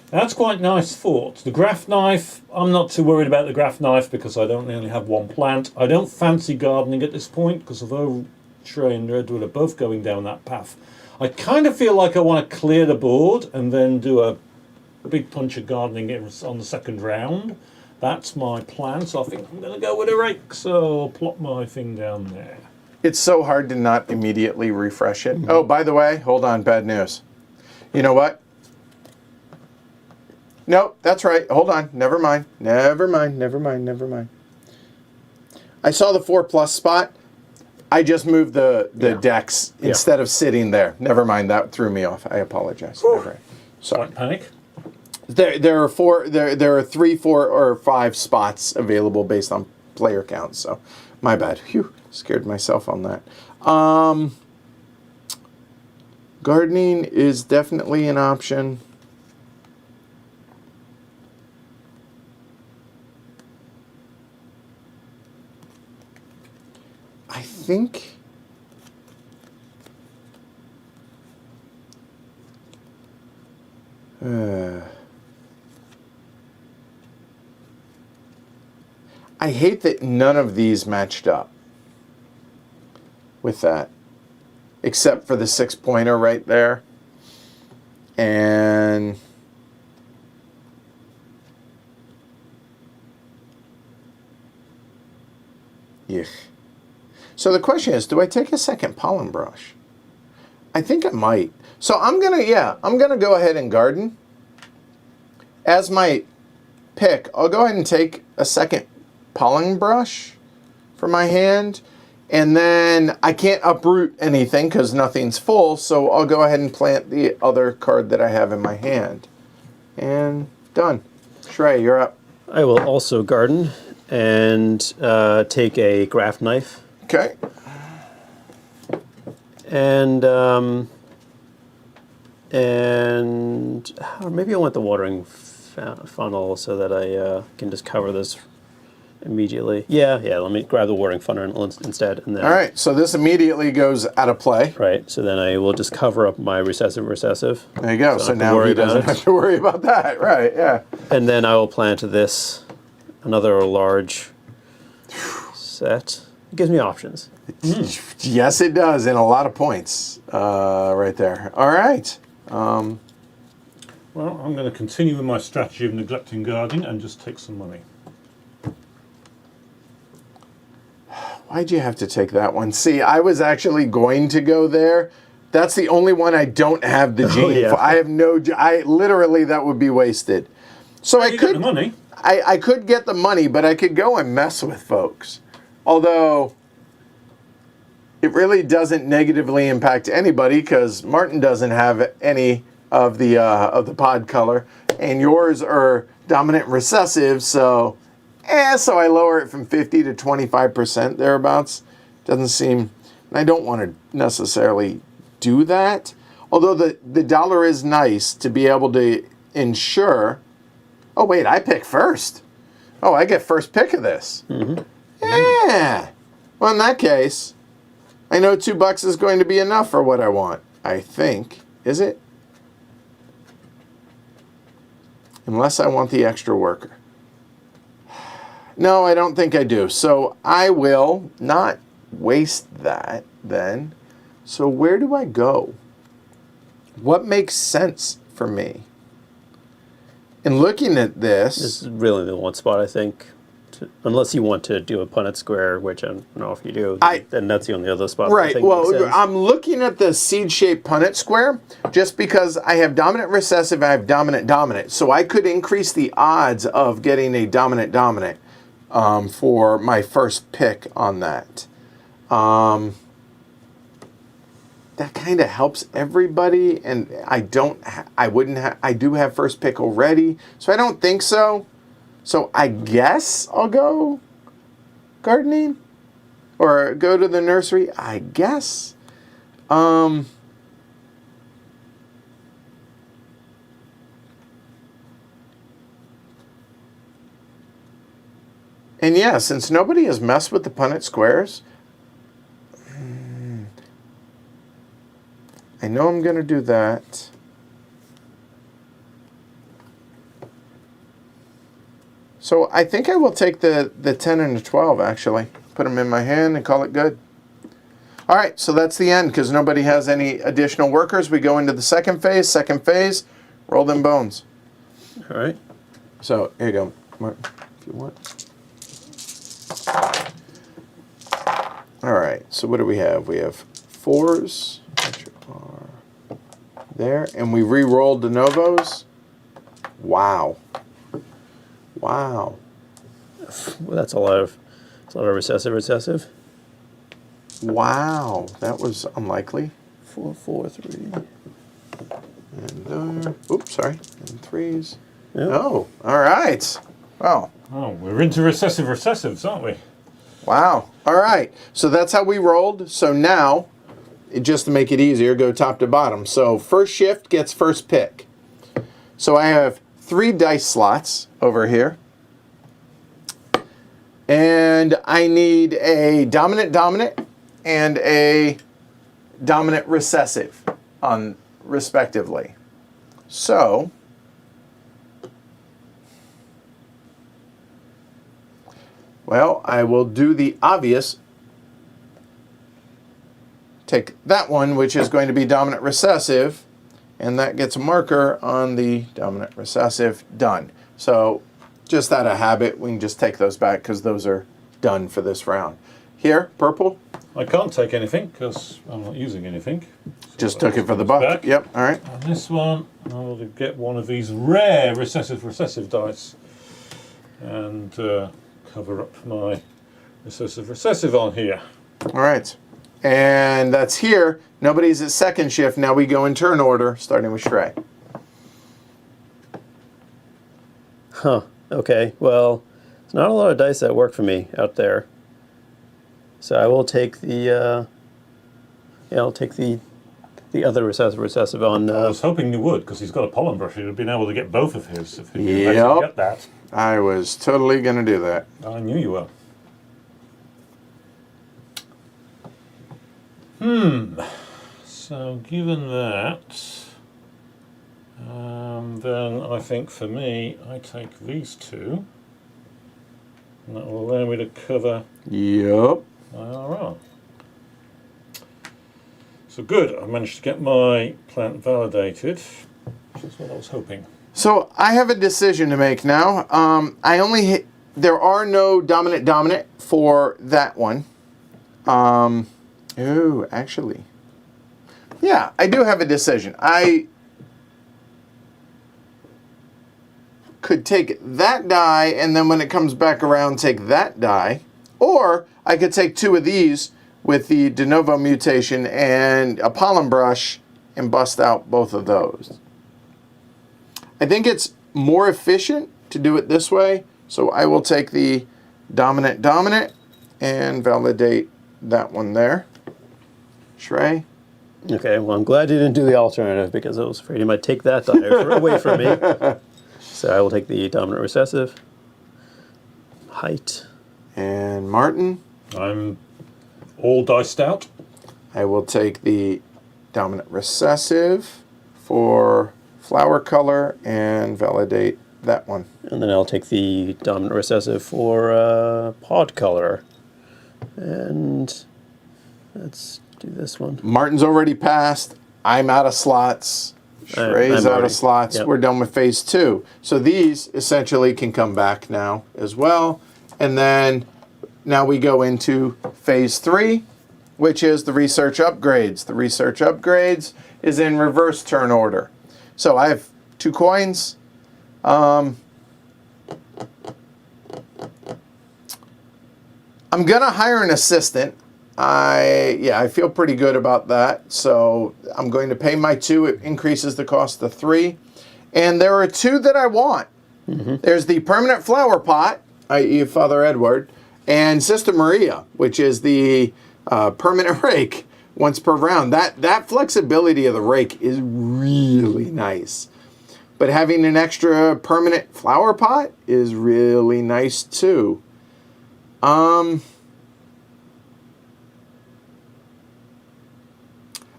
That's quite nice thought. The graph knife, I'm not too worried about the graph knife because I don't only have one plant. I don't fancy gardening at this point because although Shrey and Redwood are both going down that path, I kind of feel like I want to clear the board and then do a big punch of gardening on the second round. That's my plan, so I think I'm going to go with a rake, so I'll plop my thing down there. It's so hard to not immediately refresh it. Oh, by the way, hold on, bad news. You know what? Nope, that's right. Hold on. Never mind. Never mind. Never mind. Never mind. I saw the 4+ spot. I just moved the decks instead of sitting there. Never mind. That threw me off. I apologize. Never. Sorry. Don't panic. There are 3, 4, or 5 spots available based on player count. So, my bad. Phew, scared myself on that. Gardening is definitely an option. I think. I hate that none of these matched up with that, except for the 6-pointer right there. And yuck. So the question is, do I take a second pollen brush? I think I might. So I'm gonna go ahead and garden. As my pick, I'll go ahead and take a second pollen brush for my hand, and then I can't uproot anything because nothing's full, so I'll go ahead and plant the other card that I have in my hand. And done. Shrey, you're up. I will also garden and take a graft knife. Okay. And or maybe I want the watering funnel so that I can just cover this immediately. Yeah, let me grab the watering funnel instead. And then, All right, so this immediately goes out of play. Right, so then I will just cover up my recessive. There you go. So now he doesn't have to worry about that. Right, yeah. And then I will plant this, another large set. It gives me options. Yes, it does, and a lot of points right there. All right. Well, I'm going to continue with my strategy of neglecting gardening and just take some money. Why'd you have to take that one? See, I was actually going to go there. That's the only one I don't have the gene for. I have no. I literally that would be wasted. So I could get the money. I could get the money, but I could go and mess with folks. Although it really doesn't negatively impact anybody because Martin doesn't have any of the pod color, and yours are dominant recessive, so. So I lower it from 50 to 25% thereabouts. Doesn't seem, I don't want to necessarily do that. Although the dollar is nice to be able to ensure. Oh wait, I pick first. Oh, I get first pick of this. Mm-hmm. Yeah. Well, in that case, I know $2 is going to be enough for what I want. I think. Is it? Unless I want the extra worker. No, I don't think I do. So I will not waste that then. So where do I go? What makes sense for me? In looking at this... This is really the one spot, I think. Unless you want to do a Punnett square, which I don't know if you do, then that's the only other spot. Right. Well, I'm looking at the seed-shaped Punnett square just because I have dominant recessive, I have dominant. So I could increase the odds of getting a dominant. For my first pick on that. That kind of helps everybody, and I do have first pick already, so I don't think so. So I guess I'll go gardening or go to the nursery, I guess. And yeah, since nobody has messed with the Punnett squares, I know I'm going to do that. So I think I will take the 10 and the 12, actually. Put them in my hand and call it good. All right, so that's the end because nobody has any additional workers. We go into the second phase, roll them bones. All right. So here you go, Martin, if you want. All right, so what do we have? We have 4s, which are there, and we re-rolled de novos. Wow. Wow. Well, that's a lot of recessive. Wow. That was unlikely. 4, 4, 3. And there. Oops, sorry. And 3s. Yep. Oh, all right. Wow. Oh, we're into recessives, aren't we? Wow. All right. So that's how we rolled. So now, just to make it easier, go top to bottom. So first shift gets first pick. So I have 3 dice slots over here. And I need a dominant and a dominant recessive on respectively. So well, I will do the obvious. Take that one, which is going to be dominant recessive, and that gets a marker on the dominant recessive. Done. So just out of habit, we can just take those back because those are done for this round. Here, purple. I can't take anything because I'm not using anything. Just took it for the buck. Back. Yep, all right. And this one, I will get one of these rare recessive dice and cover up my recessive on here. All right. And that's here. Nobody's at second shift. Now we go in turn order, starting with Shrey. Huh. Okay. Well, there's not a lot of dice that work for me out there. So I will take the. I'll take the other recessive on. I was hoping you would, because he's got a pollen brush. He'd have been able to get both of his if he could Yep. actually get that. I was totally going to do that. I knew you were. So given that, then I think for me, I take these 2. And that will allow me to cover Yep. my RR. So good, I managed to get my plant validated, which is what I was hoping. So I have a decision to make now. I only hit, there are no dominant for that one. Oh, actually. Yeah, I do have a decision. I could take that die and then when it comes back around take that die. Or I could take 2 of these with the de novo mutation and a pollen brush and bust out both of those. I think it's more efficient to do it this way, so I will take the dominant and validate that one there. Shrey? Okay. Well, I'm glad you didn't do the alternative because I was afraid you might take that die away from me. So I will take the dominant recessive. Height. And Martin? I'm all diced out. I will take the dominant recessive for flower color and validate that one. And then I'll take the dominant recessive for pod color. And let's do this one. Martin's already passed. I'm out of slots. Shrey's I'm out already- of slots. yep. We're done with phase 2. So these essentially can come back now as well. And then now we go into phase 3, which is the research upgrades. The research upgrades is in reverse turn order. So I have 2 coins. I'm gonna hire an assistant. I feel pretty good about that. So I'm going to pay my 2. It increases the cost to 3. And there are 2 that I want. There's the permanent flower pot, i.e. Father Edward, and Sister Maria, which is the permanent rake once per round. That flexibility of the rake is really nice. But having an extra permanent flower pot is really nice too.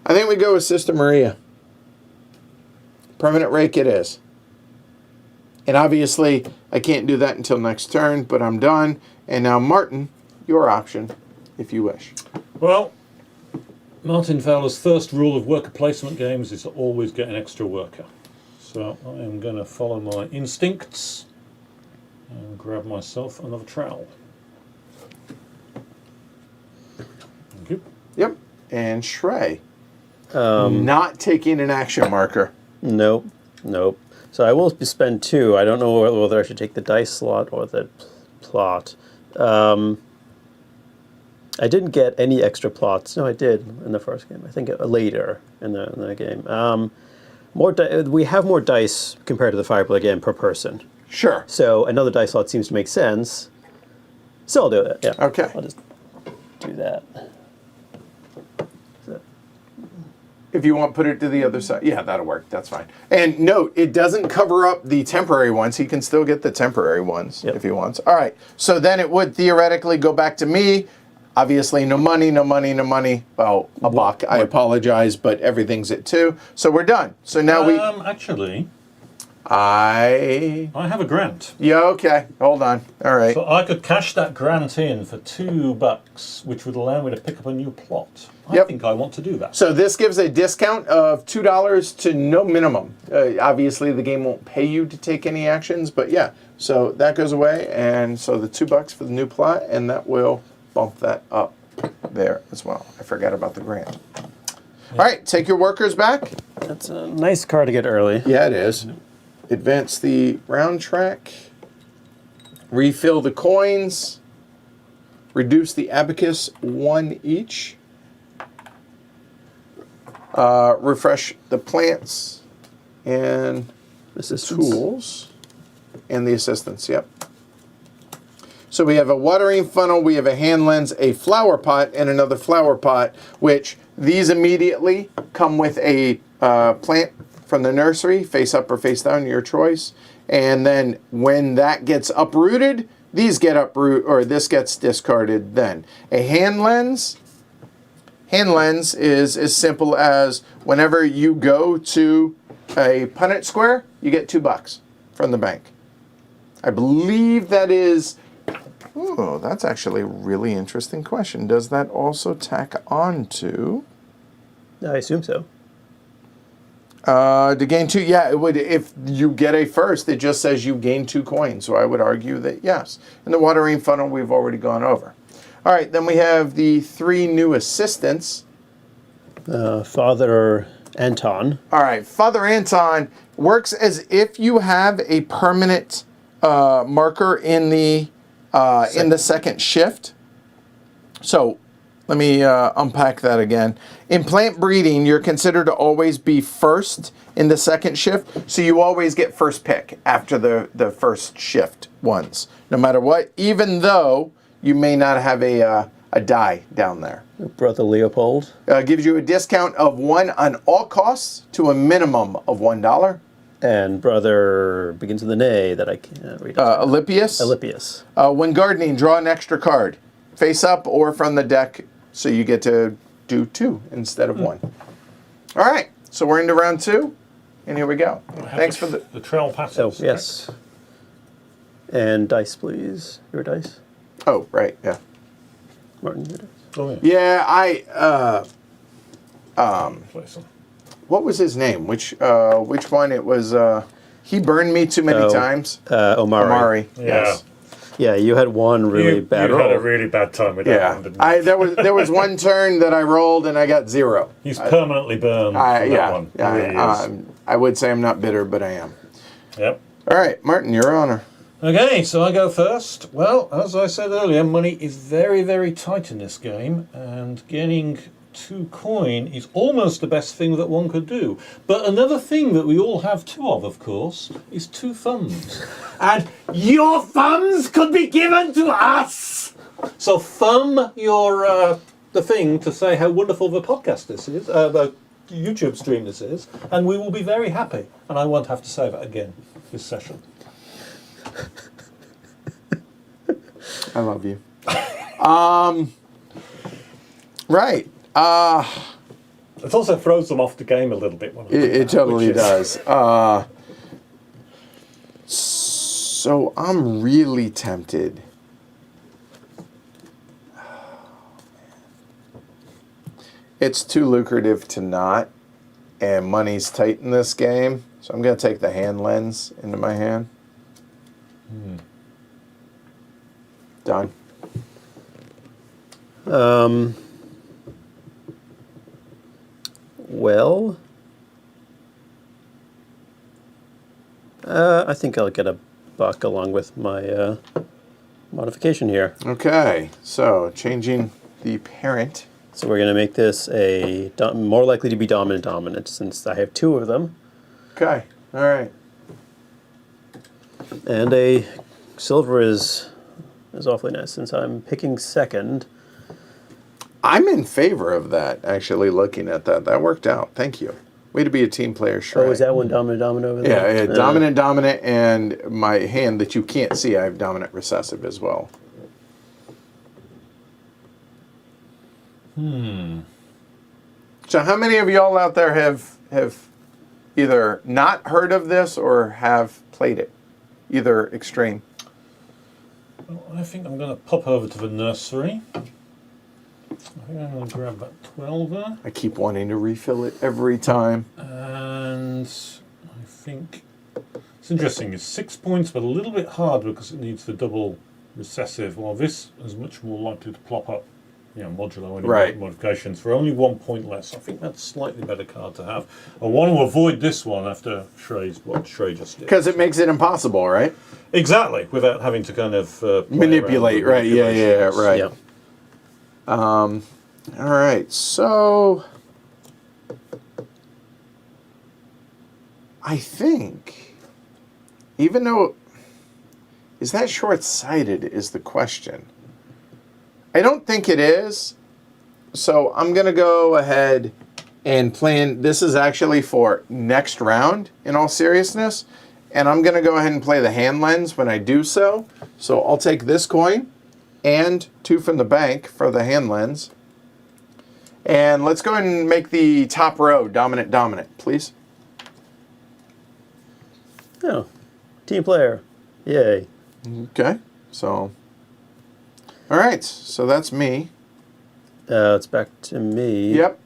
I think we go with Sister Maria. Permanent rake it is. And obviously, I can't do that until next turn, but I'm done. And now, Martin, your option, if you wish. Well, Martin Fowler's first rule of worker placement games is to always get an extra worker. So I am going to follow my instincts and grab myself another trowel. Thank you. Yep. And Shrey. Not taking an action marker. Nope. So I will spend 2. I don't know whether I should take the dice slot or the plot. I didn't get any extra plots. No, I did in the first game. I think later in the game. We have more dice compared to the Fireplay game per person. Sure. So another dice slot seems to make sense. So I'll do it. Yeah. Okay. I'll just do that. If you want, put it to the other side. Yeah, that'll work. That's fine. And note, it doesn't cover up the temporary ones. He can still get the temporary ones if he wants. All right. So then it would theoretically go back to me. Obviously, no money. Well, a buck. I apologize, but everything's at 2. So we're done. So now Actually, I have a grant. Yeah, okay. Hold on. All right. So I could cash that grant in for $2, which would allow me to pick up a new plot. I think I want to do that. So this gives a discount of $2 to no minimum. Obviously, the game won't pay you to take any actions, but yeah. So that goes away, and so the $2 for the new plot, and that will bump that up there as well. I forgot about the grant. All right, take your workers back. That's a nice card to get early. Yeah, it is. Advance the round track. Refill the coins. Reduce the abacus 1 each. Refresh the plants and tools and the assistants. Yep. So we have a watering funnel, we have a hand lens, a flower pot, and another flower pot, which these immediately come with a plant from the nursery, face up or face down, your choice. And then when that gets uprooted, these get uprooted, or this gets discarded then. A hand lens is as simple as whenever you go to a Punnett square, you get $2 from the bank. I believe that is... Oh, that's actually a really interesting question. Does that also tack on to... I assume so. To gain 2, yeah, it would. If you get a first, it just says you gain 2 coins. So I would argue that yes. And the watering funnel, we've already gone over. All right, then we have the 3 new assistants. Father Anton. All right, Father Anton works as if you have a permanent marker in the second shift. So let me unpack that again. In plant breeding, you're considered to always be first in the second shift, so you always get first pick after the first shift ones, no matter what, even though you may not have a die down there. Brother Leopold. Gives you a discount of 1 on all costs to a minimum of $1. And brother begins with an A that I can't read. Alypius. When gardening, draw an extra card, face up or from the deck, so you get to do 2 instead of 1. All right, so we're into round 2, and here we go. Thanks for the trail passes. Oh, yes. And dice, please. Your dice. Oh, right, yeah. Martin, your dice. Oh, yeah. What was his name? Which one? It was. He burned me too many times. Omari. Yeah. Yes. Yeah, you had one really bad roll. You had a really bad time with that one, didn't you? There was one turn that I rolled and I got 0. He's permanently burned for that one. He really is. I would say I'm not bitter, but I am. Yep. All right, Martin, your honor. Okay, so I go first. Well, as I said earlier, money is very, very tight in this game, and getting 2 coin is almost the best thing that one could do. But another thing that we all have 2 of course, is 2 thumbs. And your thumbs could be given to us! So thumb your the thing to say how wonderful the podcast this is, the YouTube stream this is, and we will be very happy. And I won't have to say that again this session. I love you. Right. It also throws them off the game a little bit. It totally does. So I'm really tempted. It's too lucrative to not, and money's tight in this game, so I'm going to take the hand lens into my hand. Done. well. I think I'll get a buck along with my modification here. Okay, so changing the parent. So we're going to make this a more likely to be dominant since I have two of them. Okay, all right. And a silver is awfully nice since I'm picking second. I'm in favor of that, actually, looking at that. That worked out. Thank you. Way to be a team player, Shrey. Oh, is that one dominant over there? Yeah, dominant, and my hand that you can't see, I have dominant recessive as well. So how many of y'all out there have either not heard of this or have played it? Either extreme. Well, I think I'm going to pop over to the nursery. I think I'm going to grab that 12er. I keep wanting to refill it every time. And I think it's interesting. It's 6 points, but a little bit harder because it needs the double recessive. While this is much more likely to plop up, modulo any modifications for only 1 point less. I think that's a slightly better card to have. I want to avoid this one after what Shrey just did. Because it makes it impossible, right? Exactly, without having to kind of manipulate, right? Yeah, right. Yeah. All right, so I think, even though, is that short-sighted is the question. I don't think it is, so I'm going to go ahead and plan. This is actually for next round, in all seriousness, and I'm going to go ahead and play the hand lens when I do so. So I'll take this coin and 2 from the bank for the hand lens. And let's go ahead and make the top row dominant, please. Oh, team player. Yay. Okay, so, all right, so that's me. It's back to me. Yep.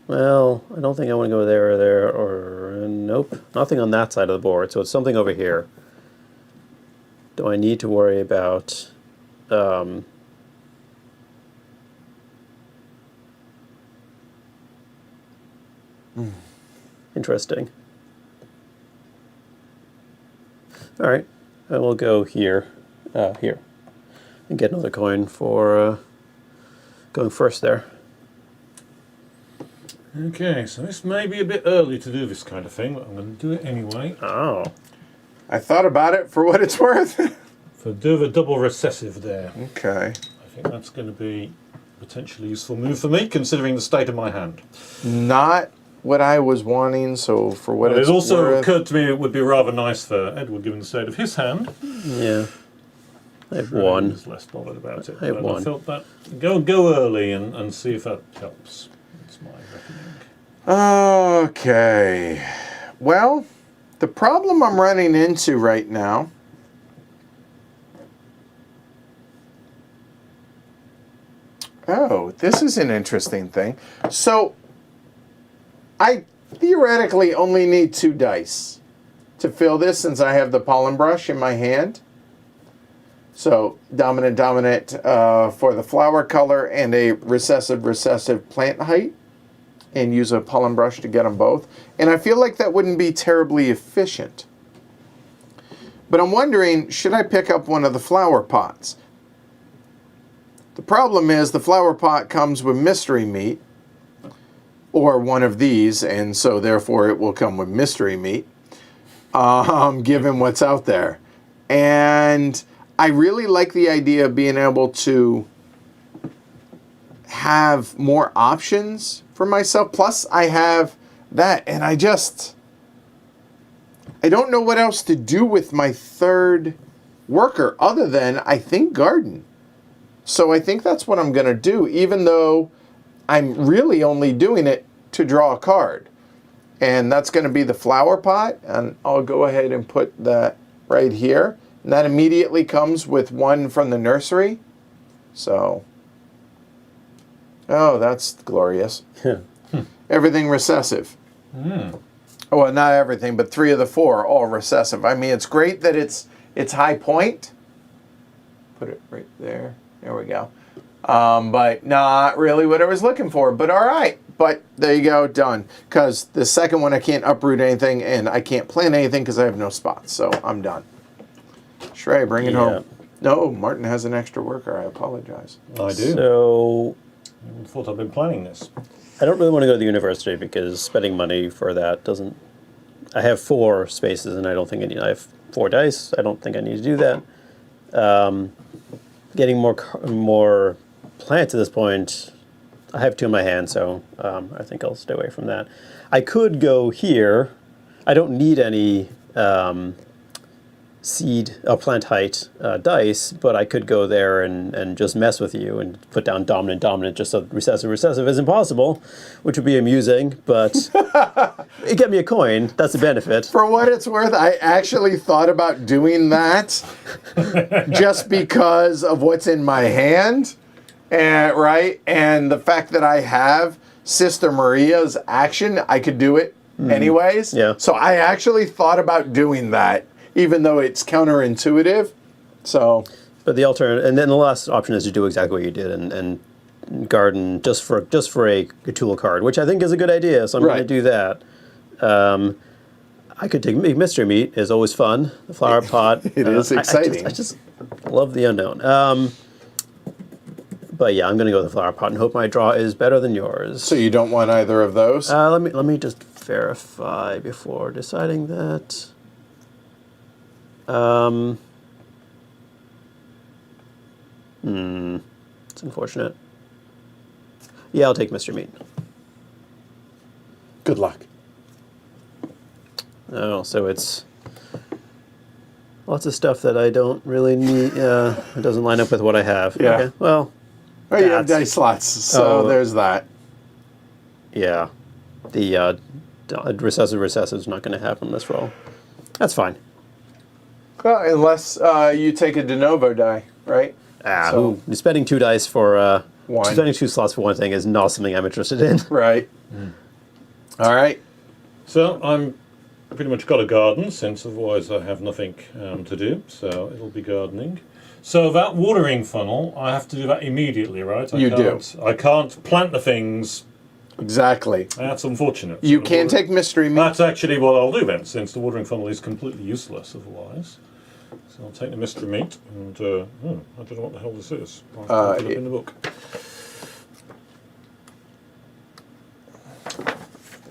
Well, I don't think I want to go there or nope. Nothing on that side of the board, so it's something over here. Do I need to worry about Interesting. All right, I will go here, and get another coin for going first there. Okay, so this may be a bit early to do this kind of thing, but I'm going to do it anyway. Oh. I thought about it for what it's worth. So do the double recessive there. Okay. I think that's going to be a potentially useful move for me, considering the state of my hand. Not what I was wanting, so for what it's it also worth. occurred to me it would be rather nice for Edward, given the state of his hand. Yeah. I have Shrey one. was less bothered about it. I have but one. I felt that go early and see if that helps. That's my reckoning. Okay. Well, the problem I'm running into right now this is an interesting thing. So, I theoretically only need 2 dice to fill this since I have the pollen brush in my hand. So, dominant for the flower color and a recessive plant height. And use a pollen brush to get them both. And I feel like that wouldn't be terribly efficient. But I'm wondering, should I pick up one of the flower pots? The problem is the flower pot comes with mystery meat, or one of these, and so therefore it will come with mystery meat, given what's out there. And I really like the idea of being able to have more options for myself. Plus, I have that, and I don't know what else to do with my third worker other than, I think, garden. So I think that's what I'm going to do, even though I'm really only doing it to draw a card. And that's going to be the flower pot, and I'll go ahead and put that right here. And that immediately comes with one from the nursery. So, oh, that's glorious. Everything recessive. Well, not everything, but 3 of the 4 are all recessive. I mean, it's great that it's high point, put it right there. There we go. But not really what I was looking for, but all right. But there you go, done. Because the second one, I can't uproot anything, and I can't plant anything because I have no spots. So I'm done. Shrey, bring it home. No, Martin has an extra worker. I apologize. I do. So I thought I'd been planning this. I don't really want to go to the university because spending money for that doesn't. I have 4 spaces, and I don't think I need. I have 4 dice. I don't think I need to do that. Getting more plants at this point. I have 2 in my hand, so I think I'll stay away from that. I could go here. I don't need any seed or plant height dice, but I could go there and just mess with you and put down dominant just so recessive isn't possible, which would be amusing, but it get me a coin. That's the benefit. For what it's worth, I actually thought about doing that just because of what's in my hand, and right, and the fact that I have Sister Maria's action, I could do it anyways. Yeah. So I actually thought about doing that, even though it's counterintuitive. So, But the alternate, and then the last option is to do exactly what you did and garden just for a Cthulhu card, which I think is a good idea. So I'm going to do that. I could take mystery meat. Is always fun. The flower pot. It is exciting. I just love the unknown. But yeah, I'm going to go with the flower pot and hope my draw is better than yours. so you don't want either of those? Let me just verify before deciding that. It's unfortunate. Yeah, I'll take Mr. Meat. Good luck. Oh, so it's lots of stuff that I don't really need. It doesn't line up with what I have. Yeah. Okay, well, Oh, you have dice slots, so there's that. yeah. The recessive is not going to happen this roll. That's fine. Well, unless you take a de novo die, right? So- Spending 2 dice for One. spending 2 slots for one thing is not something I'm interested in. Right. All right. So I'm pretty much got a garden, since otherwise I have nothing to do. So it'll be gardening. So that watering funnel, I have to do that immediately, right? I can't plant the things. Exactly. That's unfortunate. You So can take mystery meat. That's actually what I'll do then, since the watering funnel is completely useless otherwise. So I'll take the mystery meat and I don't know what the hell this is. I'll put it in the book.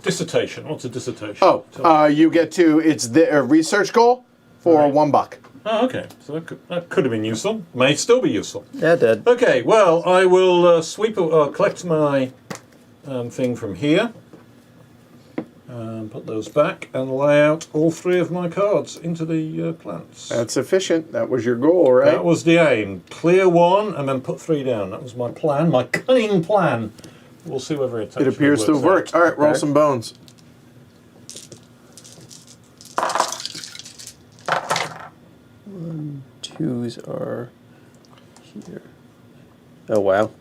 Dissertation. What's a dissertation? Oh, you get to, it's the research goal for $1. Oh, okay. So that could have been useful. May still be useful. Yeah, it did. Okay, well, I will collect my thing from here. Put those back and lay out all 3 of my cards into the plants. That's efficient. That was your goal, right? That was the aim. Clear 1 and then put 3 down. That was my plan, my cunning plan. We'll see whether it appears to have worked. All right, roll some bones. Twos are here. Oh, wow.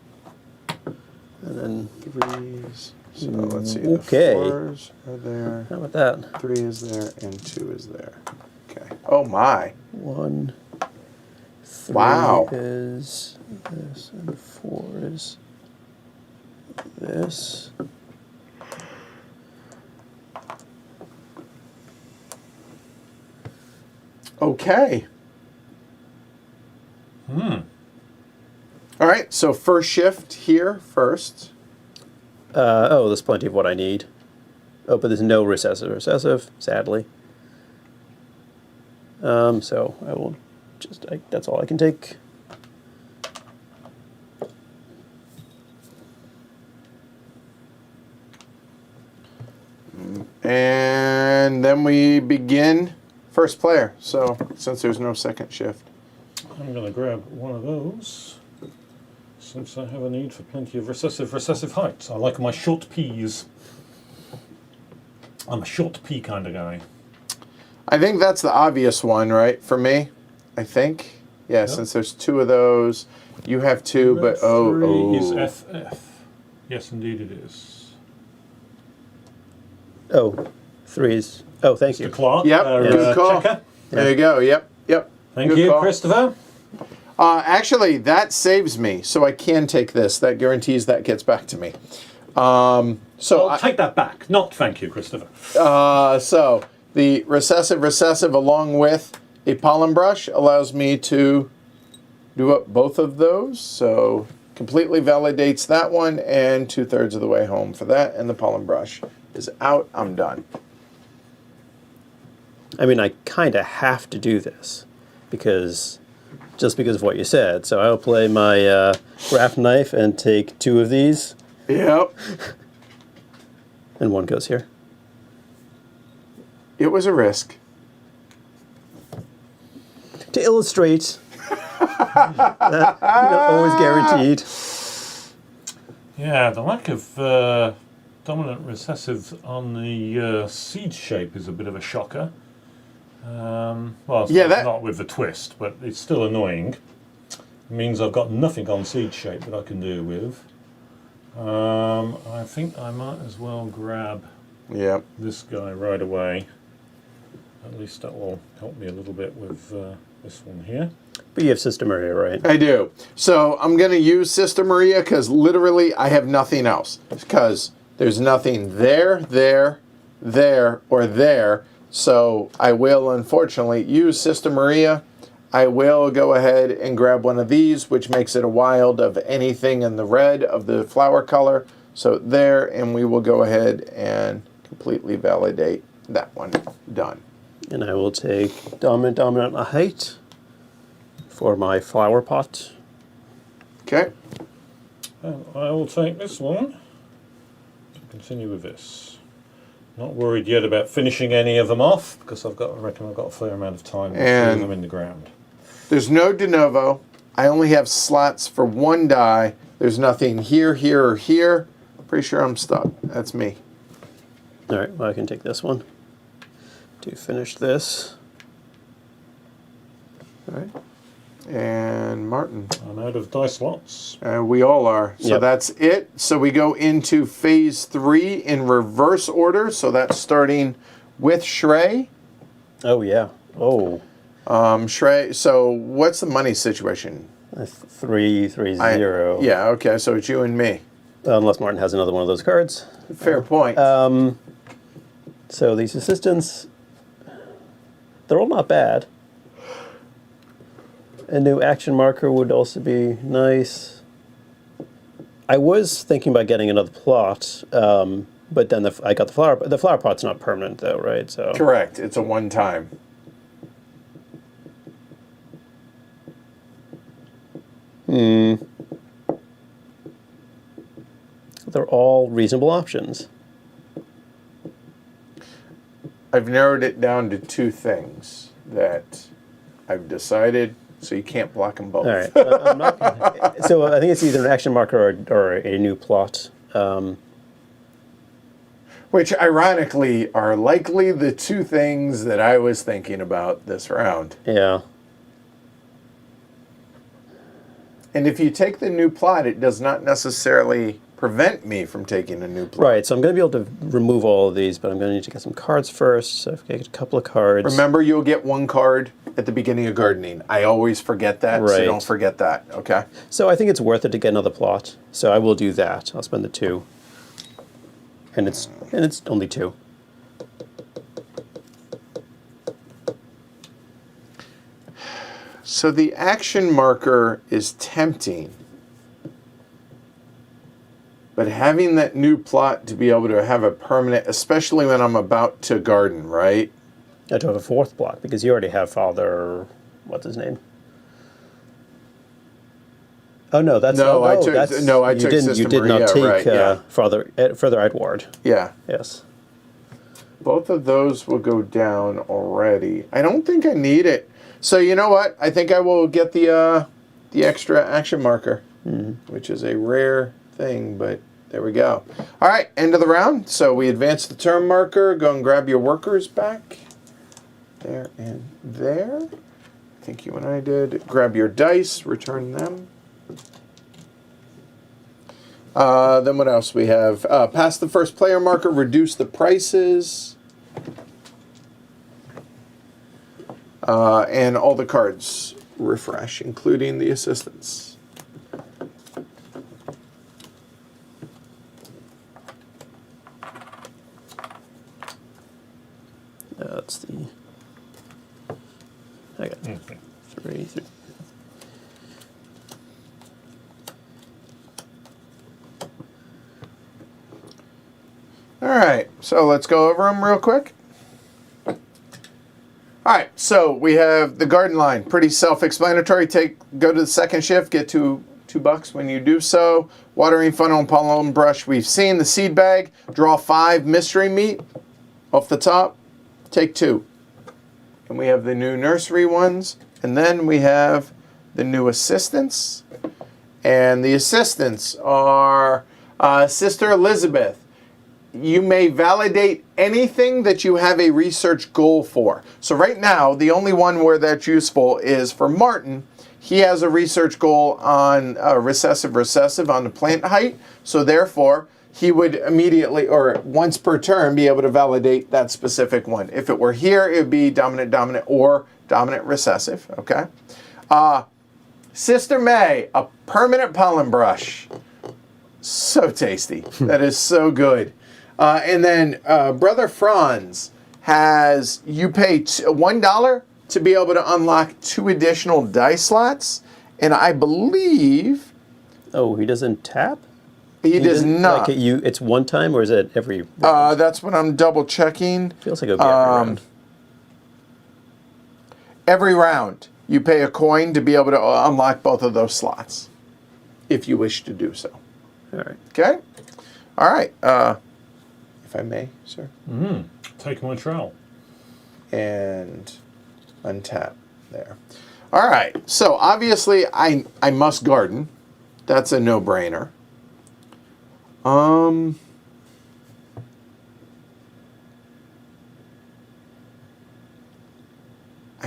And then Threes. So let's see. Okay. The 4s are there. how about that? 3 is there and 2 is there. Okay. Oh my. 1, 3 Wow. is this, and 4 is this. Okay. All right. So first shift here first. There's plenty of what I need. Oh, but there's no recessive, sadly. So I will that's all I can take. And then we begin first player. So since there's no second shift. I'm going to grab one of those, since I have a need for plenty of recessive heights. I like my short peas. I'm a short pea kind of guy. I think that's the obvious one, right? For me, I think. Yeah, since there's 2 of those. You have 2, but Three is FF. Yes, indeed it is. Oh, 3s. Oh, thank you. Mr. Clark. Yep, good call. Checker. There you go. Yep. Thank Good you, call. Christopher. Actually, that saves me, so I can take this. That guarantees that gets back to me. So I'll take that back. Not thank you, Christopher. so the recessive along with a pollen brush allows me to do up both of those. So completely validates that one, and 2/3 of the way home for that, and the pollen brush is out. I'm done. I mean, I kind of have to do this because of what you said. So I'll play my craft knife and take 2 of these, Yep. and 1 goes here. It was a risk. To illustrate, that, always guaranteed. Yeah, the lack of dominant recessive on the seed shape is a bit of a shocker. Well, Yeah, not with the twist, but it's still annoying. It means I've got nothing on seed shape that I can do with. I think I might as well grab Yep. this guy right away. At least that will help me a little bit with this one here. But you have Sister Maria, right? I do. So I'm going to use Sister Maria because literally I have nothing else. Because there's nothing there, or there. So I will unfortunately use Sister Maria. I will go ahead and grab one of these, which makes it a wild of anything in the red of the flower color. So there, and we will go ahead and completely validate that one. Done. And I will take dominant height for my flower pot. Okay. And I will take this one and continue with this. Not worried yet about finishing any of them off because I reckon I've got a fair amount of time to And do them in the ground. there's no de novo. I only have slots for 1 die. There's nothing here, here, or here. Pretty sure I'm stuck. That's me. All right, well, I can take this one to finish this. All right. And Martin. I'm out of dice slots. We all are. So Yep. that's it. So we go into phase 3 in reverse order. So that's starting with Shrey. Oh, yeah. Oh, Shrey. So what's the money situation? 3-3-0. Yeah. Okay. So it's you and me. Unless Martin has another one of those cards. Fair point. So these assistants, they're all not bad. A new action marker would also be nice. I was thinking about getting another plot, but then I got the flower. The flower pot's not permanent, though, right? So Correct. It's a one-time. they're all reasonable options. I've narrowed it down to 2 things that I've decided. So you can't block them both. All right. I'm not, so I think it's either an action marker or a new plot. Which ironically are likely the 2 things that I was thinking about this round. Yeah. And if you take the new plot, it does not necessarily prevent me from taking a new plot. Right, so I'm going to be able to remove all of these, but I'm going to need to get some cards first. So if I get a couple of cards. Remember, you'll get 1 card at the beginning of gardening. I always forget that, so Right. don't forget that, okay? So I think it's worth it to get another plot. So I will do that. I'll spend the 2. And it's only 2. So the action marker is tempting. But having that new plot to be able to have a permanent, especially when I'm about to garden, right? I have a 4th plot because you already have Father. What's his name? Oh no, that's No, I oh, took that's, I you took didn't. Sister You did Maria, not take right, yeah. Father Edward. Yeah. Yes. Both of those will go down already. I don't think I need it. So you know what? I think I will get the extra action marker, which is a rare thing, but there we go. All right, end of the round. So we advance the turn marker. Go and grab your workers back. There and there. I think you and I did. Grab your dice, return them. Then what else we have? Pass the first player marker, reduce the prices. And all the cards refresh, including the assistants. That's the. I got Okay. 3. All right, so let's go over them real quick. All right, so we have the garden line, pretty self-explanatory. Go to the second shift, get $2 when you do so. Watering funnel and pollen brush, we've seen. The seed bag, draw 5 mystery meat off the top, take 2. And we have the new nursery ones, and then we have the new assistants. And the assistants are Sister Elizabeth. You may validate anything that you have a research goal for. So right now, the only one where that's useful is for Martin. He has a research goal on recessive on the plant height. So therefore, he would immediately, or once per term, be able to validate that specific one. If it were here, it would be dominant, or dominant recessive, okay? Sister May, a permanent pollen brush. So tasty. That is so good. And then Brother Franz has, you pay $1 to be able to unlock 2 additional die slots. And I believe... Oh, he doesn't tap? He does not. Like it's one time, or is it every round? That's what I'm double checking. Feels like it'll be every round. Every round, you pay a coin to be able to unlock both of those slots, if you wish to do so. All right. Okay? All right. If I may, sir. Take my trowel. And untap there. All right. So obviously, I must garden. That's a no-brainer. I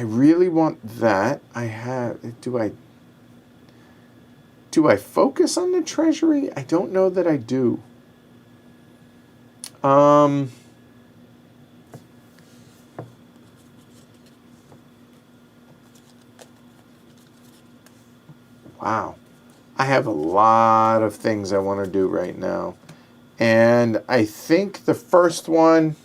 really want that. Do I focus on the treasury? I don't know that I do. Wow. I have a lot of things I want to do right now. And I think the first one...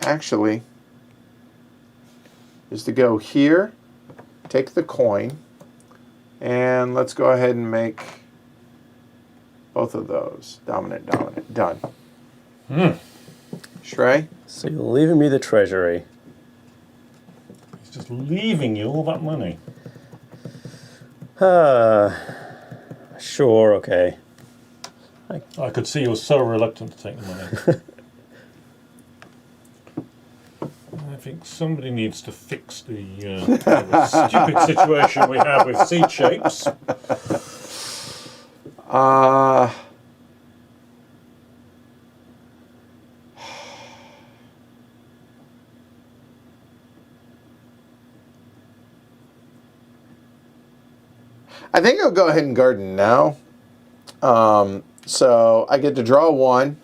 actually is to go here, take the coin, and let's go ahead and make both of those. Dominant, done. Shrey? So you're leaving me the treasury. He's just leaving you all that money. Sure, okay. I could see you were so reluctant to take the money. I think somebody needs to fix the stupid situation we have with seed shapes. I think I'll go ahead and garden now. So I get to draw 1.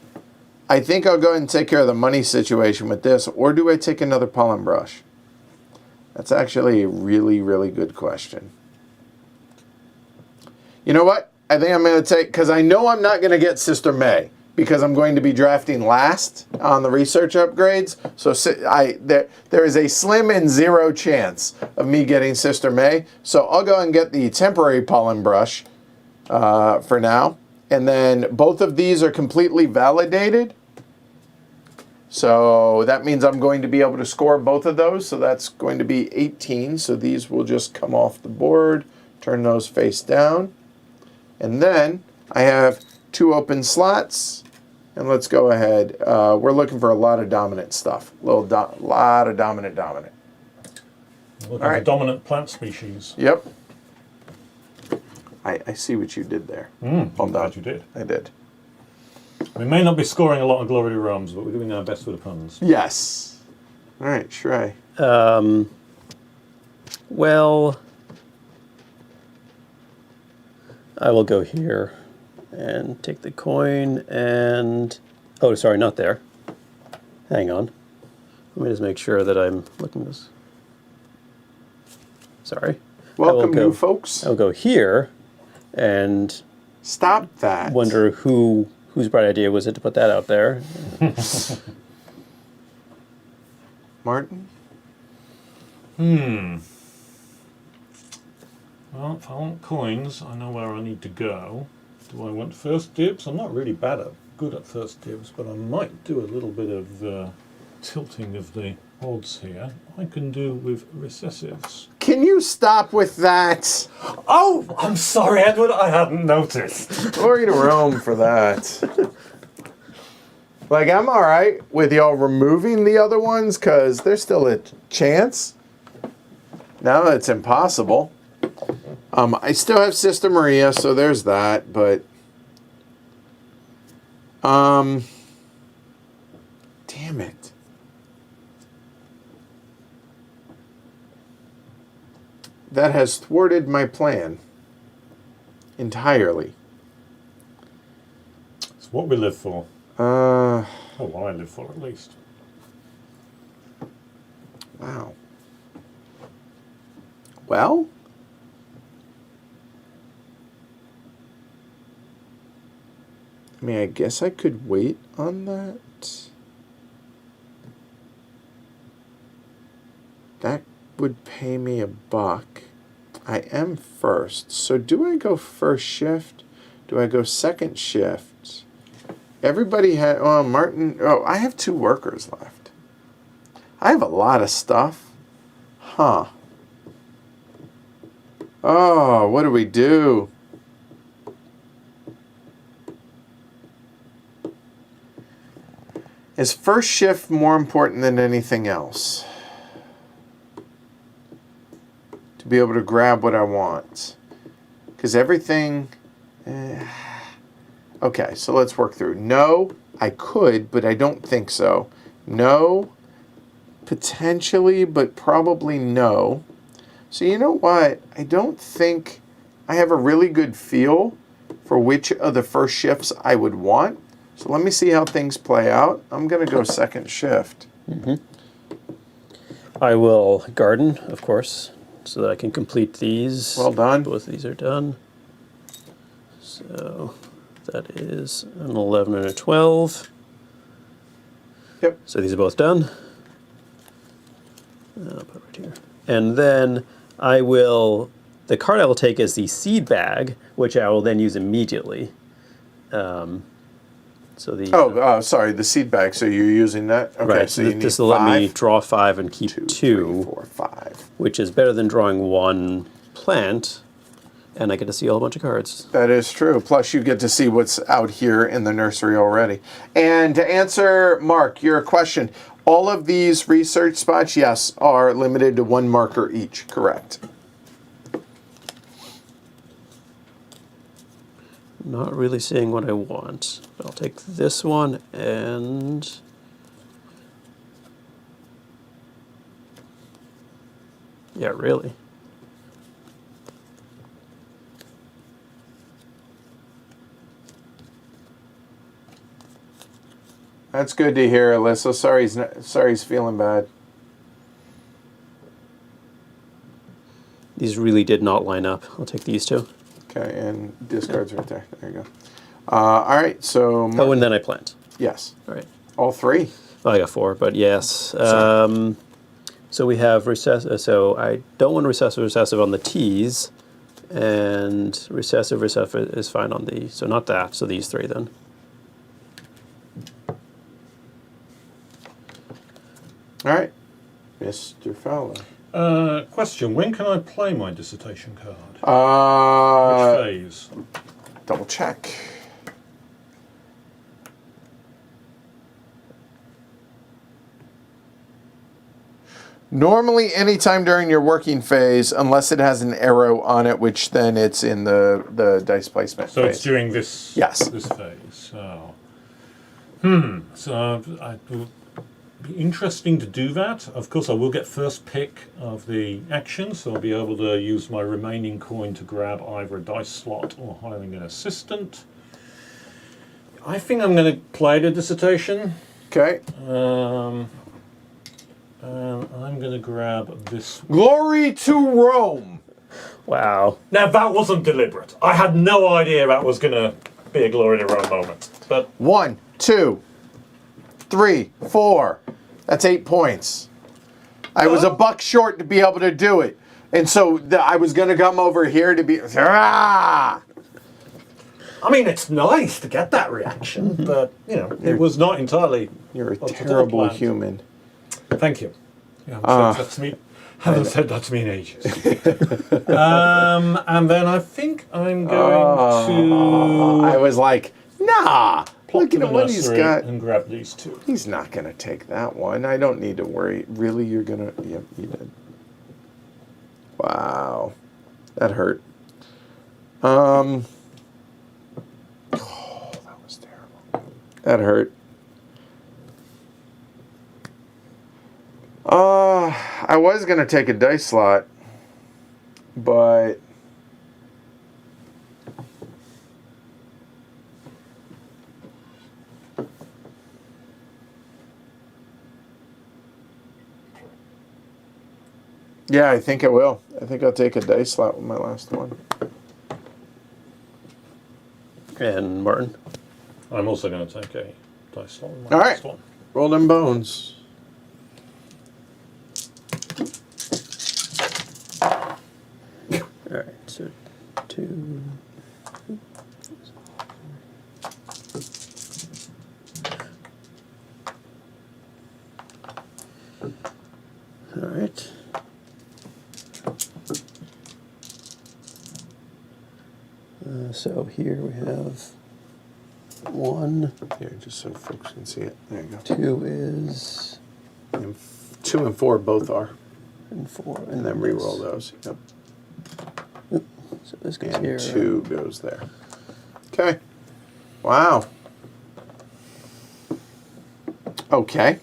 I think I'll go ahead and take care of the money situation with this, or do I take another pollen brush? That's actually a really, really good question. You know what? I think I'm going to take, because I know I'm not going to get Sister May, because I'm going to be drafting last on the research upgrades. So there is a slim and 0 chance of me getting Sister May. So I'll go and get the temporary pollen brush for now. And then both of these are completely validated. So that means I'm going to be able to score both of those. So that's going to be 18. So these will just come off the board, turn those face down. And then I have 2 open slots. And let's go ahead. We're looking for a lot of dominant stuff. Lot of dominant. Looking All right. for dominant plant species. Yep. I see what you did there. I'm glad you did. I did. We may not be scoring a lot of glory realms, but we're doing our best with the puns. Yes. All right, Shrey. Well, I will go here and take the coin and, oh, sorry, not there. Hang on. Let me just make sure that I'm looking this. Sorry. Welcome, new folks. I'll go here and Stop that. wonder whose bright idea was it to put that out there. Martin? Well, if I want coins, I know where I need to go. Do I want first dibs? I'm not really good at first dibs, but I might do a little bit of tilting of the odds here. I can do with recessives. Can you stop with that? Oh, I'm sorry, Edward. I hadn't noticed. Glory to Rome for that. Like, I'm all right with y'all removing the other ones because there's still a chance. Now it's impossible. I still have Sister Maria, so there's that, but damn it. That has thwarted my plan entirely. It's what we live for. Uh, Oh, what I live for, at least. wow. Well, I mean, I guess I could wait on that. That would pay me $1. I am first. So do I go first shift? Do I go second shift? Everybody had, oh, Martin, oh, I have 2 workers left. I have a lot of stuff. Huh. Oh, what do we do? Is first shift more important than anything else? To be able to grab what I want. Because everything... Okay, so let's work through. No, I could, but I don't think so. No, potentially, but probably no. So you know what? I don't think I have a really good feel for which of the first shifts I would want. So let me see how things play out. I'm going to go second shift. I will garden, of course, so that I can complete these. Well done. Both of these are done. So that is an 11 and a 12. Yep. So these are both done. I'll put it right here. And then I will, the card I will take is the seed bag, which I will then use immediately. So the sorry, the seed bag. So you're using that? Okay, right. so you need this will 5. let me draw 5 and keep 2, 2, 3, 4, 5. which is better than drawing 1 plant, and I get to see a whole bunch of cards. That is true. Plus, you get to see what's out here in the nursery already. And to answer, Mark, your question, all of these research spots, yes, are limited to 1 marker each. Correct. Not really seeing what I want. But I'll take this one and... Yeah, really. That's good to hear, Alyssa. Sorry he's feeling bad. These really did not line up. I'll take these 2. Okay, and discards right there. There you go. All right, so... Oh, and then I plant. Yes. All right. All 3? Well, I got 4, but yes. So we have recessive. So I don't want recessive on the T's, and recessive is fine on the. So not that. So these 3 then. All right, Mr. Fowler. Question, when can I play my dissertation card? Which phase? Double check. Normally, anytime during your working phase, unless it has an arrow on it, which then it's in the dice placement So phase. it's during this, Yes. this phase. So, so it will be interesting to do that. Of course, I will get first pick of the action, so I'll be able to use my remaining coin to grab either a dice slot or hiring an assistant. I think I'm going to play the dissertation. Okay. And I'm going to grab this. Glory to Rome. Wow. Now, that wasn't deliberate. I had no idea that was going to be a Glory to Rome moment. But 1, 2, 3, 4. That's 8 points. I was a buck short to be able to do it. And so I was going to come over here to be... Ah! I mean, it's nice to get that reaction, but, it was not entirely... You're a up to the terrible plan. human. Thank you. You haven't said that to me in ages. And then I think I'm going I was like, nah. to Look to at the what he's nursery got. and grab these two. He's not going to take that one. I don't need to worry. Really, you're going to... Yep, you did. Wow. That hurt. Oh, that was terrible. That hurt. I was going to take a dice slot, but... Yeah, I think I will. I think I'll take a dice slot with my last one. And Martin? I'm also going to take a dice slot. All right. Roll them bones. All right, so 2. All right. So here we have 1. Here, just so folks can see it. There you go. 2 is... And 2 and 4 both are. And 4. And then re-roll those. Yep. So this goes And here. 2 goes there. Okay. Wow. Okay.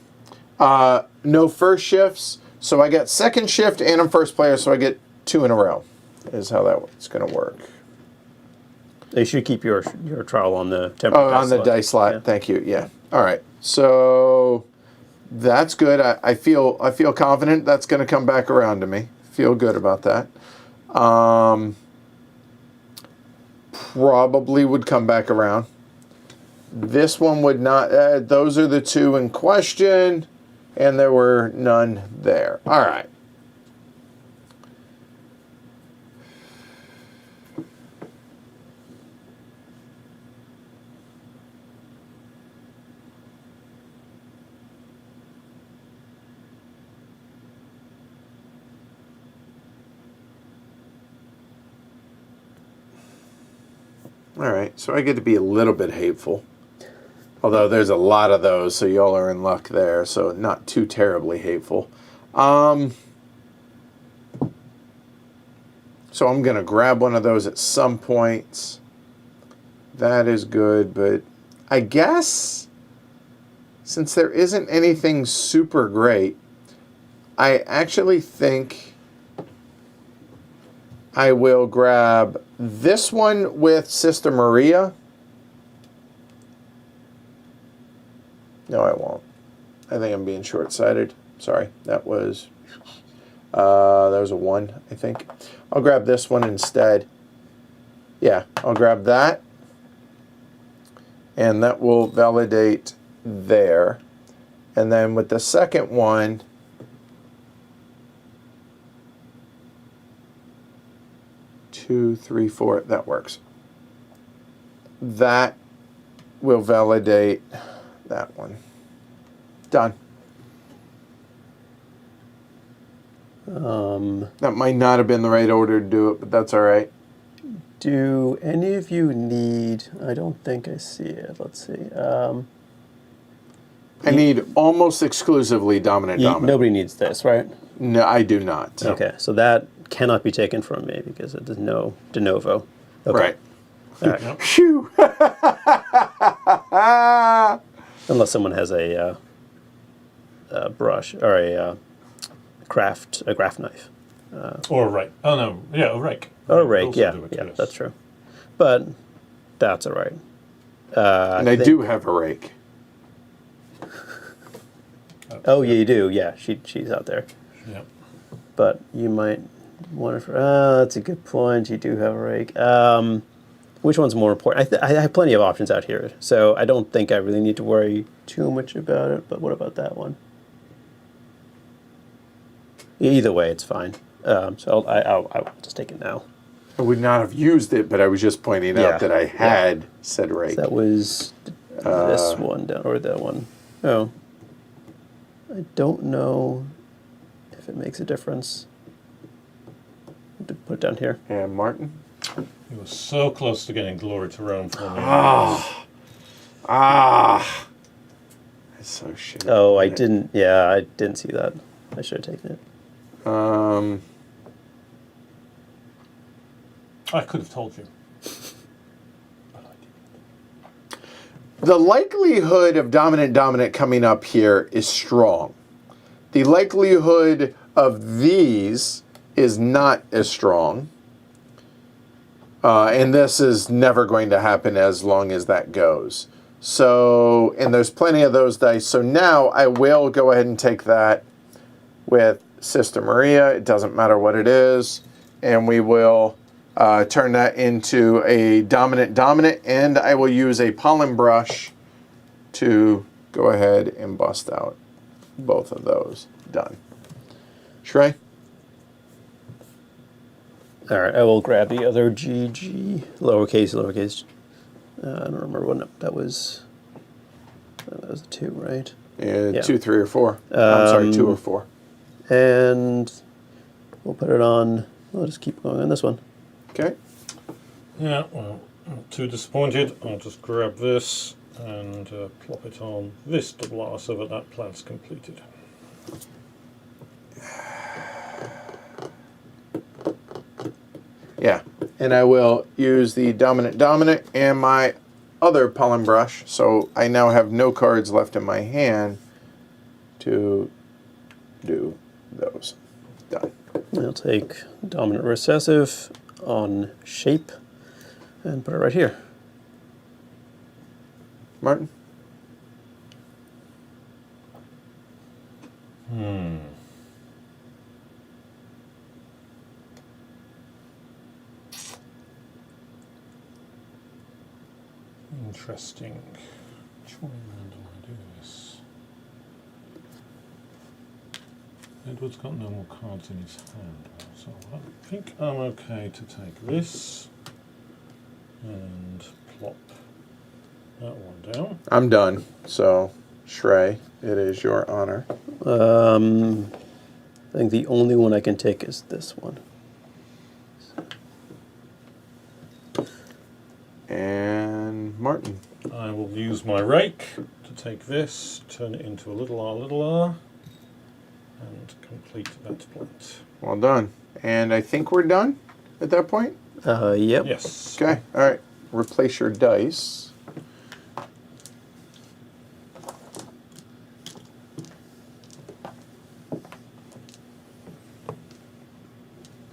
No first shifts. So I get second shift and I'm first player, so I get 2 in a row. Is how that's going to work. They should keep your trial on the temporary Oh, on the dice slot. Yeah. Thank you. Yeah. All right. So that's good. I feel confident that's going to come back around to me. Feel good about that. Probably would come back around. This one would not. Those are the 2 in question, and there were none there. All right. All right, so I get to be a little bit hateful. Although there's a lot of those, so y'all are in luck there, so not too terribly hateful. So I'm going to grab one of those at some point. That is good, but I guess since there isn't anything super great, I actually think I will grab this one with Sister Maria. No, I won't. I think I'm being short-sighted. Sorry, that was a 1, I think. I'll grab this one instead. Yeah, I'll grab that. And that will validate there. And then with the second one, two, three, four, that works. That will validate that one. Done. That might not have been the right order to do it, but that's all right. Do any of you need... I don't think I see it. Let's see. I need almost exclusively dominant. Nobody needs this, right? No, I do not. Okay, so that cannot be taken from me because it is no de novo. Okay. Right. All right. Phew. Unless someone has a brush or a craft knife. Or a rake. Oh, no. Yeah, a rake. Or a rake, Also yeah. do it, Yeah, yes. that's true. But that's all right. And I do have a rake. Oh, yeah, you do. Yeah, she's out there. Yeah. But you might want to. That's a good point. You do have a rake. Which one's more important? I have plenty of options out here, so I don't think I really need to worry too much about it. But what about that one? Either way, it's fine. So I'll just take it now. I would not have used it, but I was just pointing out that I had said rake. So that was this one down, or that one. Oh. I don't know if it makes a difference. To put it down here. And Martin? You were so close to getting Glory to Rome for me. That's so shitty. Oh, I didn't. Yeah, I didn't see that. I should have taken it. I could have told you. But I didn't. The likelihood of dominant coming up here is strong. The likelihood of these is not as strong. And this is never going to happen as long as that goes. So, and there's plenty of those dice. So now I will go ahead and take that with Sister Maria. It doesn't matter what it is. And we will turn that into a dominant, and I will use a pollen brush to go ahead and bust out both of those. Done. Shrey? All right, I will grab the other GG, lowercase. I don't remember what that was. That was a 2, right? Yeah. 2, 3, or 4. I'm sorry, 2 or 4. And we'll put it on. We'll just keep going on this one. Okay. Yeah, well, I'm too disappointed. I'll just grab this and plop it on this double R so that plan's completed. Yeah, and I will use the dominant and my other pollen brush, so I now have no cards left in my hand to do those. Done. I'll take dominant recessive on shape and put it right here. Martin? Interesting. Which way around do I do this? Edward's got no more cards in his hand, so I think I'm okay to take this and plop that one down. I'm done, so Shrey, it is your honor. I think the only one I can take is this one. And Martin. I will use my rake to take this, turn it into a little r, and complete that plant. Well done. And I think we're done at that point? Yep. Yes. Okay, all right. Replace your dice.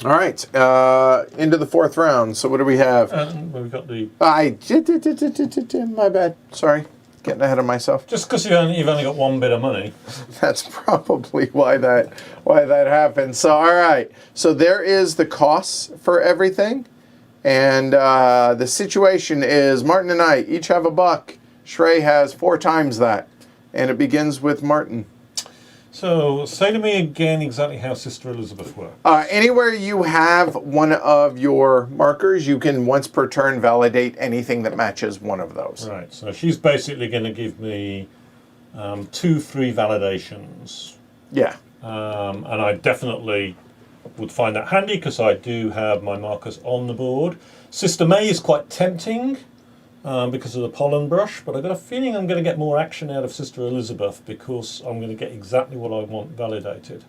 All right, into the 4th round. So what do we have? We've got the... My bad. Sorry, getting ahead of myself. Just because you've only got one bit of money. That's probably why that happened. So all right, so there is the costs for everything, and the situation is Martin and I each have $1. Shrey has 4 times that, and it begins with Martin. So, say to me again exactly how Sister Elizabeth works. Anywhere you have one of your markers, you can once per turn validate anything that matches one of those. Right, so she's basically going to give me 2, 3 validations. Yeah. And I definitely would find that handy because I do have my markers on the board. Sister May is quite tempting because of the pollen brush, but I've got a feeling I'm going to get more action out of Sister Elizabeth because I'm going to get exactly what I want validated.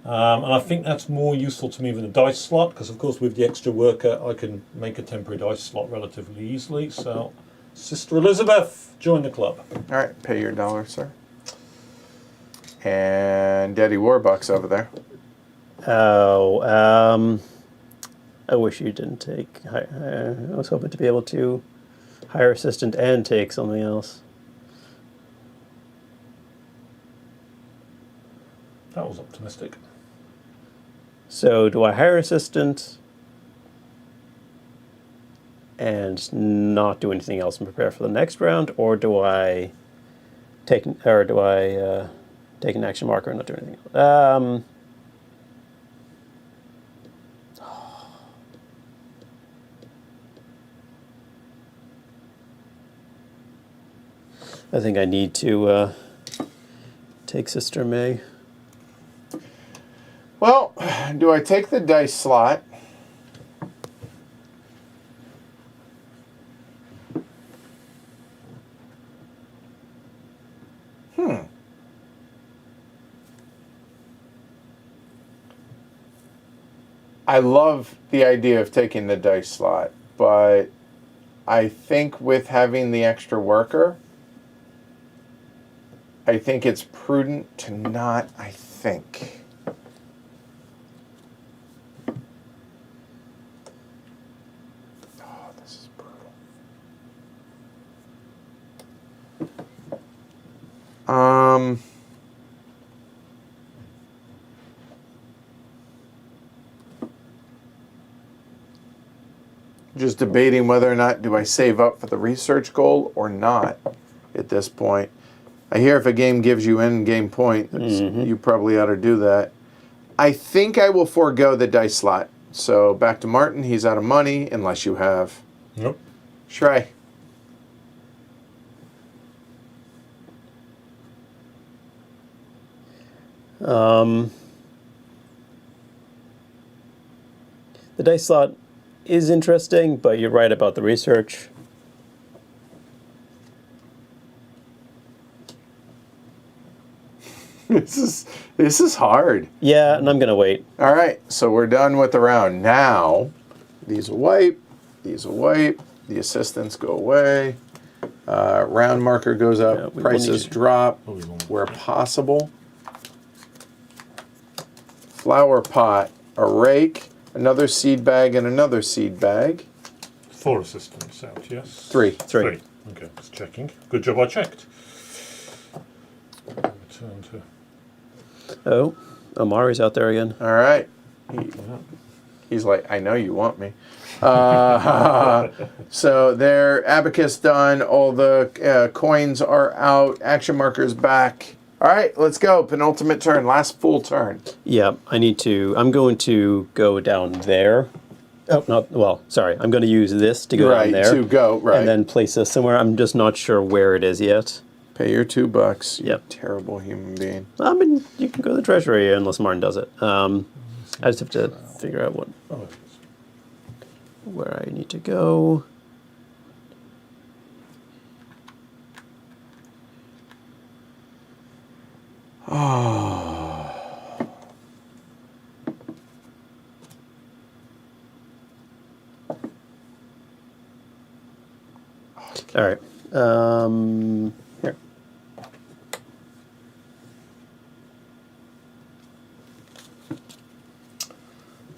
And I think that's more useful to me than a dice slot because, of course, with the extra worker, I can make a temporary dice slot relatively easily. So, Sister Elizabeth, join the club. All right, pay your $1, sir. And Daddy Warbucks over there. Oh, I wish you didn't take. I was hoping to be able to hire assistant and take something else. That was optimistic. So do I hire assistant and not do anything else and prepare for the next round, or do I take an action marker and not do anything else? I think I need to take Sister May. Well, do I take the dice slot? I love the idea of taking the dice slot, but I think with having the extra worker, I think it's prudent to not, I think. Oh, this is brutal. Just debating whether or not do I save up for the research goal or not at this point. I hear if a game gives you end-game points, you probably ought to do that. I think I will forego the dice slot. So back to Martin. He's out of money unless you have. Nope. Shrey. The dice slot is interesting, but you're right about the research. This is hard. Yeah, and I'm gonna wait. All right, so we're done with the round. Now, these will wipe. These will wipe. The assistants go away. Round marker goes up. Yeah, we will Prices need to- drop where possible. Flower pot, a rake, another seed bag, and another seed bag. 4 assistants out, yes? Three. Three. Okay, just checking. Good job I checked. Return to... Oh, Amari's out there again. All right. He's like, I know you want me. So their abacus done. All the coins are out. Action markers back. All right, let's go. Penultimate turn. Last full turn. Yeah, I'm going to go down there. Oh, not, well, sorry. I'm going to use this to go down there. To go, right. And then place this somewhere. I'm just not sure where it is yet. Pay your $2. You Yep. terrible human being. I mean, you can go to the treasury unless Martin does it. I just have to figure out where I need to go. All right. Here.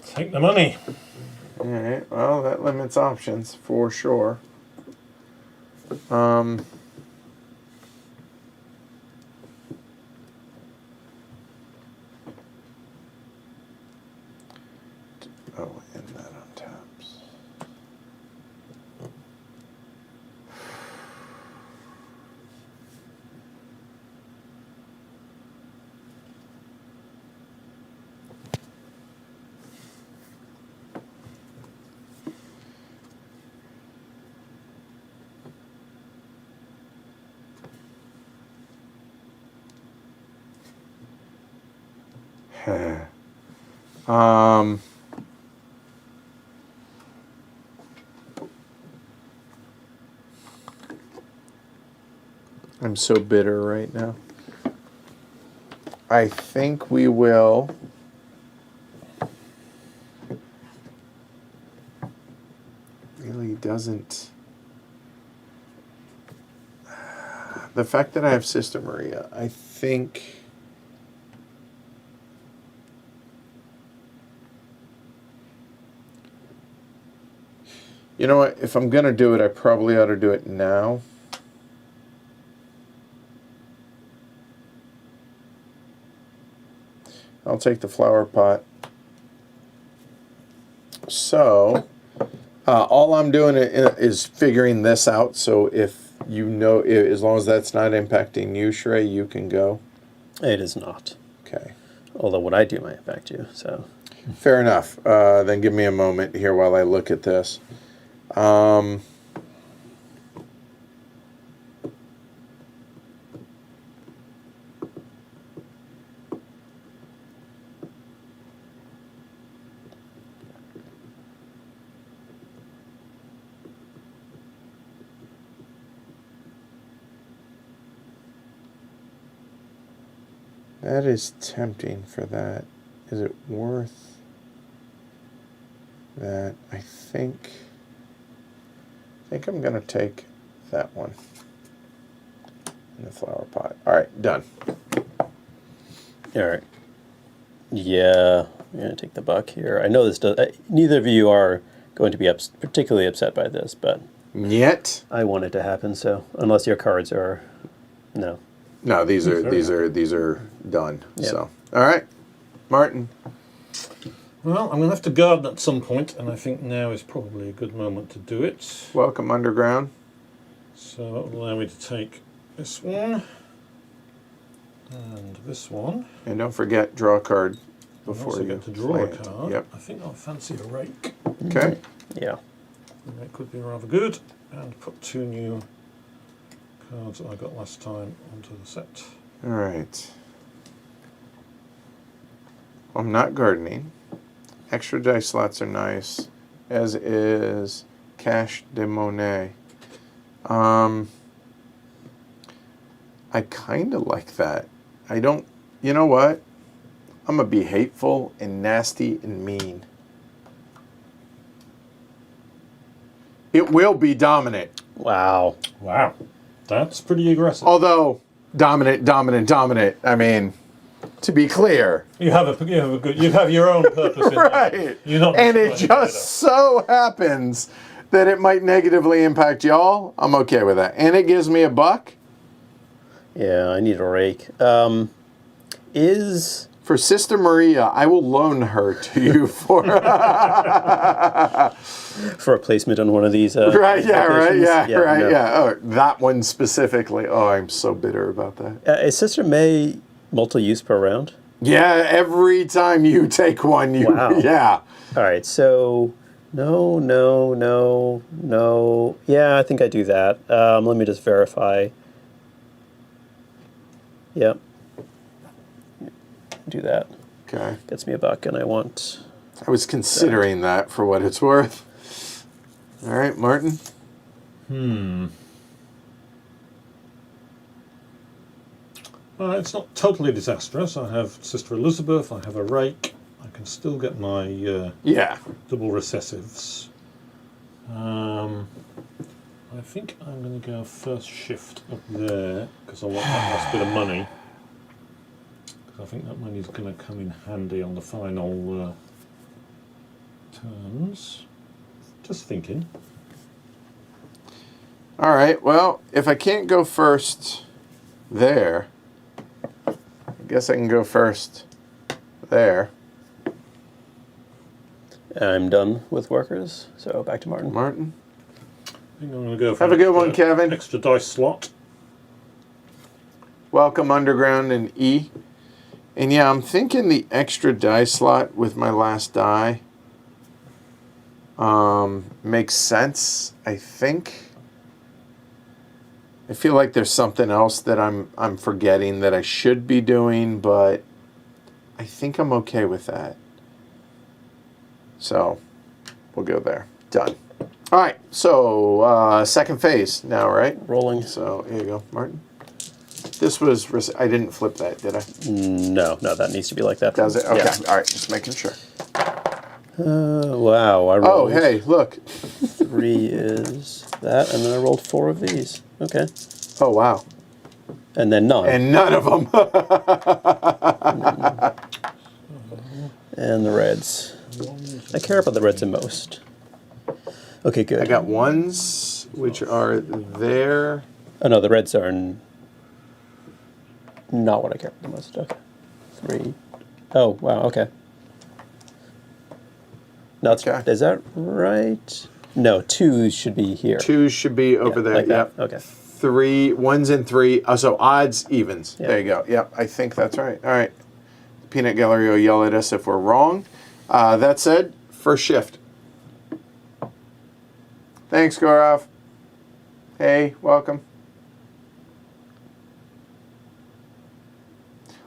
Take the money. All right. Well, that limits options for sure. Oh, and that on taps. I'm so bitter right now. I think we will. Really doesn't. The fact that I have Sister Maria, I think. You know what? If I'm going to do it, I probably ought to do it now. I'll take the flower pot. So, all I'm doing is figuring this out. So if you know, as long as that's not impacting you, Shrey, you can go. It is not. Okay. Although what I do might affect you, so. Fair enough. Then give me a moment here while I look at this. That is tempting for that. Is it worth that? I think I'm gonna take that one in the flower pot. All right, done. All right. Yeah, I'm going to take the buck here. I know this does. Neither of you are going to be particularly upset by this, but Yet? I want it to happen. So unless your cards are, no. No, these are done. Yep. So, all right, Martin. Well, I'm going to have to garden at some point, and I think now is probably a good moment to do it. Welcome underground. So that will allow me to take this one and this one. And don't forget, draw a card And before also you get to draw a plant. card. Yep. I think I'll fancy a rake. Okay. Yeah. And that could be rather good. And put 2 new cards that I got last time onto the set. All right. I'm not gardening. Extra dice slots are nice, as is cache de monnaie. I kind of like that. I don't, you know what? I'm going to be hateful and nasty and mean. It will be dominant. Wow. Wow. That's pretty aggressive. Although, dominant. I mean, to be clear. You have your own purpose in Right. mind. You're not And it just just so happens that it might negatively impact y'all. I'm okay with that. And it gives me a buck. Yeah, I need a rake. For Sister Maria, I will loan her to you for... For a placement on one of these. right, yeah, right, yeah, locations? right, No. yeah. Oh, that one specifically. Oh, I'm so bitter about that. Is Sister May multi-use per round? Yeah, every time you take one, you... Wow. Yeah. All right, so no. Yeah, I think I do that. Let me just verify. Yep. Do that. Okay. Gets me a buck, and I want... I was considering that for what it's worth. All right, Martin. It's not totally disastrous. I have Sister Elizabeth, I have a rake. I can still get my Yeah. double recessives. I think I'm going to go first shift up there because I want that last bit of money. Because I think that money's going to come in handy on the final turns. Just thinking. All right, well, if I can't go first there, I guess I can go first there. I'm done with workers, so back to Martin. Martin? I think I'm going to go for Have a good one, Kevin. extra dice slot. Welcome Underground and E. And yeah, I'm thinking the extra die slot with my last die makes sense, I think. I feel like there's something else that I'm forgetting that I should be doing, but I think I'm okay with that. So we'll go there. Done. All right, so second phase now, right? Rolling. So here you go, Martin. This was, I didn't flip that, did I? No, that needs to be like that. Does it? Okay, Yeah. all right, just making sure. Wow, I Oh, rolled hey, look. 3 is that, and then I rolled 4 of these. Okay. Oh, wow. And then none. And none of them. And the reds. I care about the reds the most. Okay, good. I got ones, which are there. Oh no, the reds are not what I care about the most. Okay. 3. Oh, wow, okay. No, Okay. is that right? No, 2 should be here. Twos should be over there. like that. Yep. Okay. 3, 1s and 3. Oh, so odds, evens. Yeah. There you go. Yep, I think that's right. All right. Peanut Gallery will yell at us if we're wrong. That said, first shift. Thanks, Gaurav. Hey, welcome.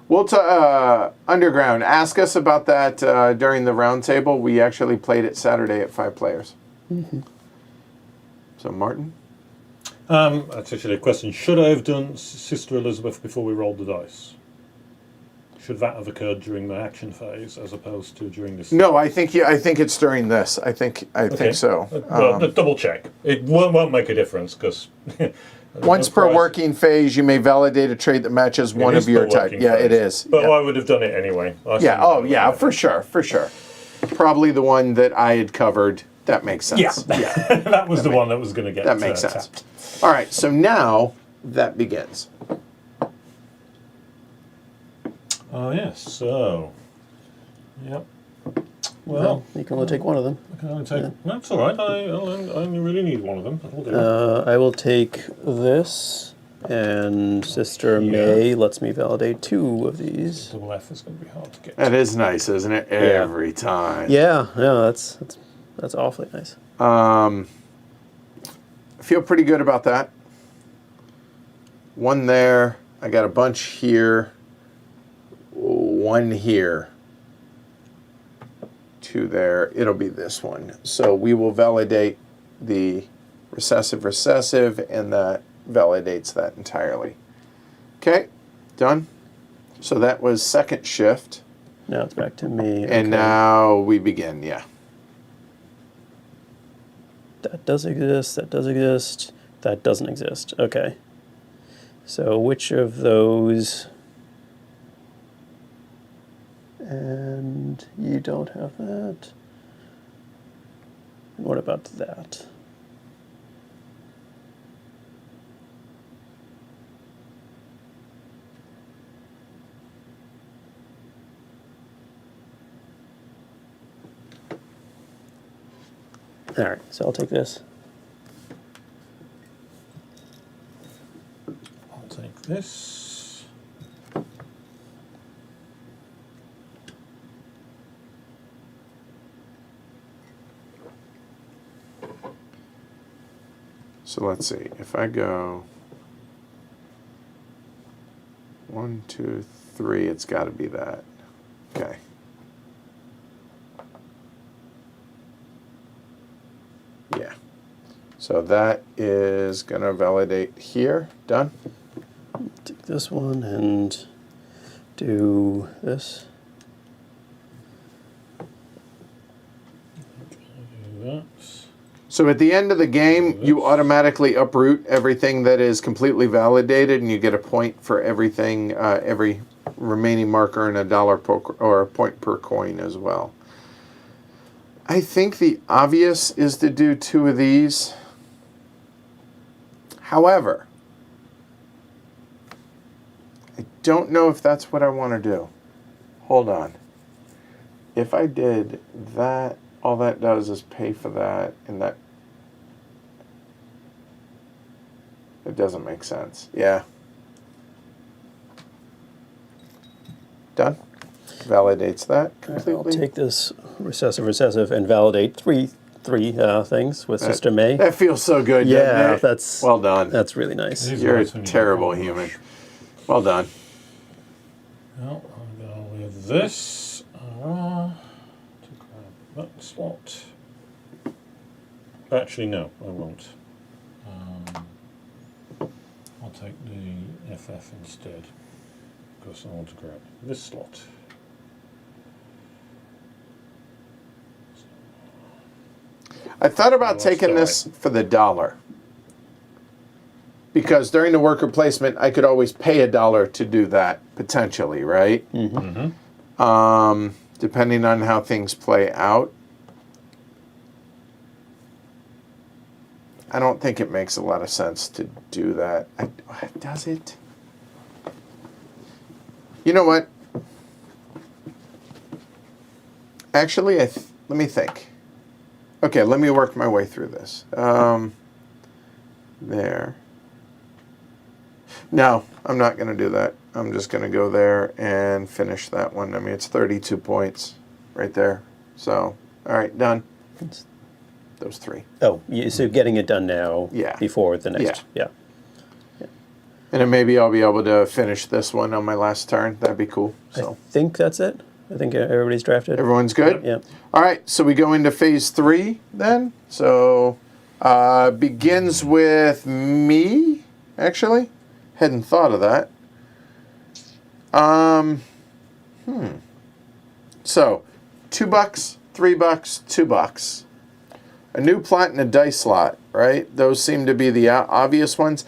We'll Underground. Ask us about that during the roundtable. We actually played it Saturday at 5 players. Mm-hmm. So, Martin? That's actually a question. Should I have done Sister Elizabeth before we rolled the dice? Should that have occurred during the action phase as opposed to during this? No, I think it's during this. I think so. Well, double check. It won't make a difference because Once per working phase, you may validate a trait that matches one of your type. Yeah, it is. But yeah. I would have done it anyway. Yeah. Oh, yeah. For sure. For sure. Probably the one that I had covered. That makes sense. Yeah. That was the one that was going to get. That makes sense. tapped. All right. So now that begins. Oh yes. So. Yep. Well, you can only take one of them. I can only take. That's all right. I only really need one of them. That'll do. I will take this, and Sister May lets me validate 2 of these. Double F is going to be hard to get. That is nice, isn't it? Every time. Yeah, that's awfully nice. I feel pretty good about that. 1 there. I got a bunch here. 1 here. 2 there. It'll be this one. So we will validate the recessive, and that validates that entirely. Okay, done. So that was second shift. Now it's back to me. And now we begin, yeah. That does exist, that does exist, that doesn't exist. Okay. So which of those... And you don't have that. And what about that? All right, so I'll take this. I'll take this. So let's see. If I go 1, 2, 3, it's got to be that. Okay. Yeah. So that is going to validate here. Done. Take this one and do this. Do that. So at the end of the game, you automatically uproot everything that is completely validated, and you get a point for everything, every remaining marker, and a point per coin as well. I think the obvious is to do 2 of these. However, I don't know if that's what I want to do. Hold on. If I did that, all that does is pay for that, and that... It doesn't make sense. Yeah. Done. Validates that completely. I'll take this recessive and validate three things with Sister May. That feels so good, Yeah, doesn't it? that's well done. That's really nice. You're a terrible human. Well done. Well, I'll go with this. To grab that slot. Actually, no, I won't. I'll take the FF instead, because I want to grab this slot. I thought about taking this for the $1. Because during the worker placement, I could always pay $1 to do that, potentially, right? Depending on how things play out. I don't think it makes a lot of sense to do that. Does it? You know what? Actually, let me think. Okay, let me work my way through this. There. No, I'm not going to do that. I'm just going to go there and finish that one. I mean, it's 32 points right there. So, all right, done. Those 3. Oh, so getting it done now Yeah. before the next. Yeah. And then maybe I'll be able to finish this one on my last turn. That'd be cool. I So think that's it. I think everybody's drafted. everyone's good? Yeah. All right, so we go into phase 3 then. So begins with me, actually. Hadn't thought of that. So $2, $3, $2. A new plot and a dice slot, right? Those seem to be the obvious ones.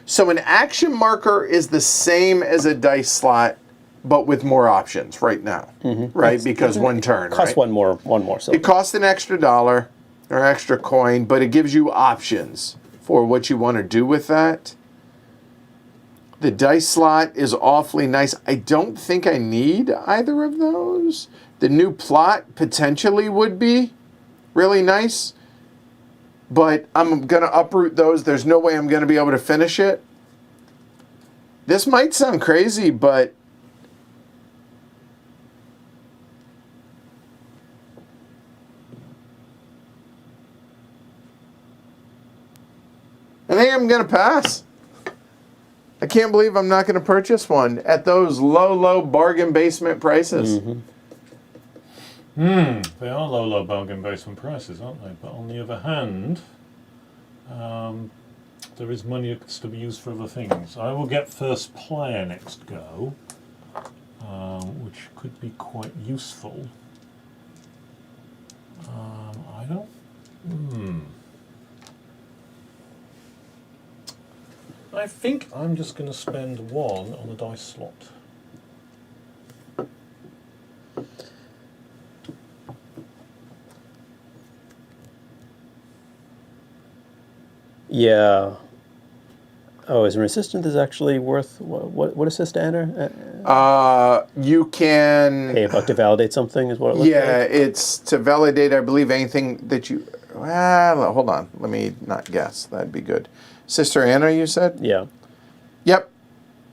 So an action marker is the same as a dice slot, but with more options right now, right? Because one turn, Costs right? one more silver. It costs an extra $1 or extra coin, but it gives you options for what you want to do with that. The dice slot is awfully nice. I don't think I need either of those. The new plot potentially would be really nice, but I'm going to uproot those. There's no way I'm going to be able to finish it. This might sound crazy, but I think I'm going to pass. I can't believe I'm not going to purchase one at those low bargain basement prices. They are low bargain basement prices, aren't they? But on the other hand, there is money that's to be used for other things. I will get first player next go, which could be quite useful. I don't... I think I'm just going to spend 1 on the dice slot. Yeah. Oh, is an assistant is actually worth what assist to enter? You can Pay $1 to validate something is what it looks like. Yeah, it's to validate, I believe, anything that you... Well, hold on. Let me not guess. That'd be good. Sister Anna, you said? Yeah. Yep.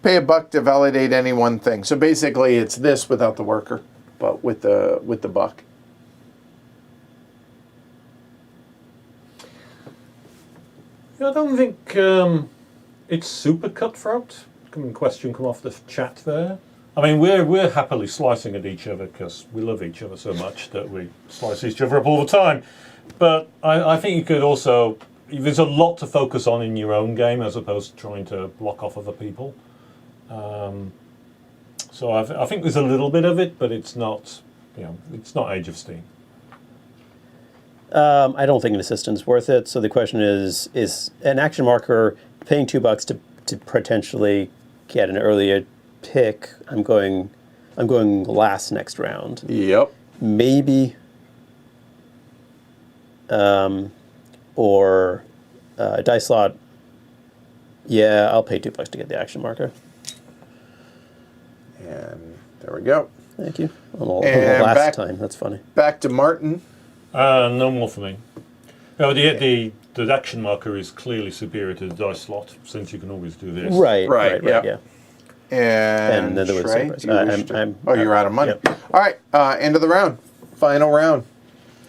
Pay $1 to validate any one thing. So basically, it's this without the worker, but with the buck. Yeah, I don't think it's super cutthroat. Question come off the chat there. I mean, we're happily slicing at each other because we love each other so much that we slice each other up all the time. But I think you could also... There's a lot to focus on in your own game as opposed to trying to block off other people. So I think there's a little bit of it, but it's not, it's not Age of Steam. I don't think an assistant's worth it. So the question is an action marker paying $2 to potentially get an earlier pick? I'm going last next round. Yep. Maybe. Or a dice slot. Yeah, I'll pay $2 to get the action marker. And there we go. Thank you. On the And last time. That's funny. Back to Martin. No more for me. No, the action marker is clearly superior to the dice slot, since you can always do this. Right. Yep. Yeah. And then there was Shrey, surprise. do you wish to- I'm- you're out of money. Yep. All right, end of the round. Final round.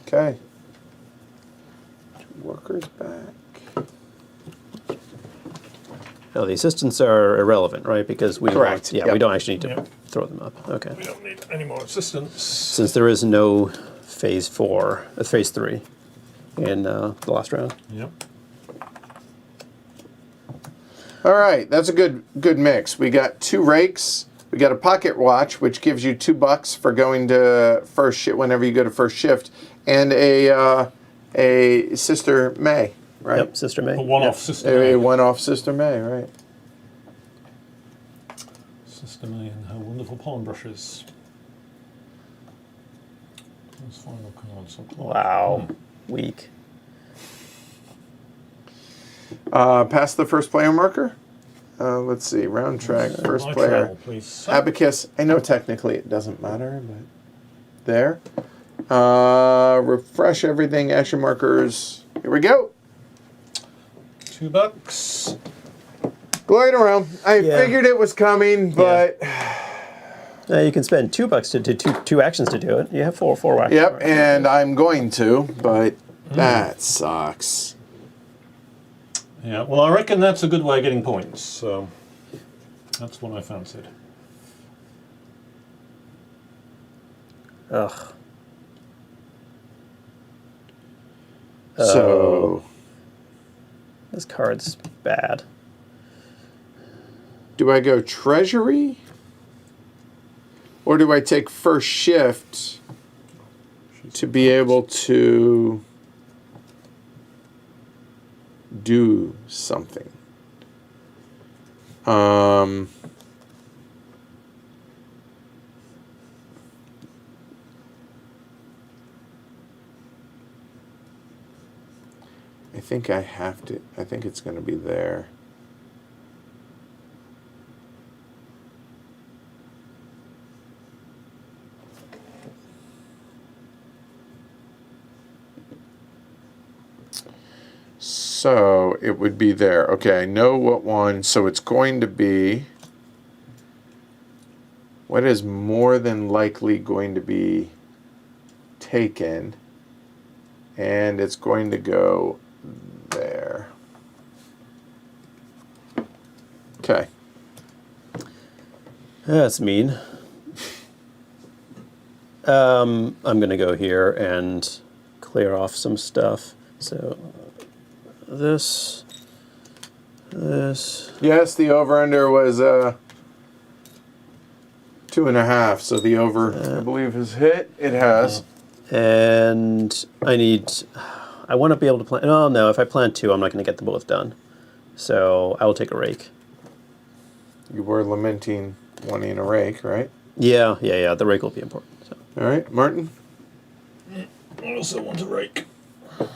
Okay. Workers back. Oh, the assistants are irrelevant, right? Because we Correct. we Yep. don't actually need to Yep. throw them up. Okay. We don't need any more assistance. Since there is no phase 3 in the last round. Yep. All right, that's a good mix. We got 2 rakes. We got a pocket watch, which gives you $2 for going to first shift whenever you go to first shift, and a Sister May, right? Yep, Sister May. A one-off system. A one-off Sister May, right? System A and her wonderful pollen brushes. Those final cards. Wow. Weak. Pass the first player marker. Let's see. Round track, first My player. travel, please. Abacus. I know technically it doesn't matter, but there. Refresh everything. Action markers. Here we go. $2. Glide around. I Yeah. figured it was coming, but You can spend $2 to do two actions to do it. You have four actions. yep. And I'm going to, but that sucks. Yeah, well, I reckon that's a good way of getting points, so that's what I fancied. Ugh. So, This card's bad. do I go treasury? Or do I take first shift to be able to do something? I think I have to. I think it's going to be there. So it would be there. Okay, I know what one. So it's going to be. What is more than likely going to be taken? And it's going to go there. Okay. That's mean. I'm going to go here and clear off some stuff. So this. Yes, the over-under was 2.5. So the over, I believe, has hit. It has. And I want to be able to plant. Oh, no, if I plant 2, I'm not going to get them both done. So I will take a rake. You were lamenting wanting a rake, right? Yeah. The rake will be important. So. All right, Martin. I also want a rake. I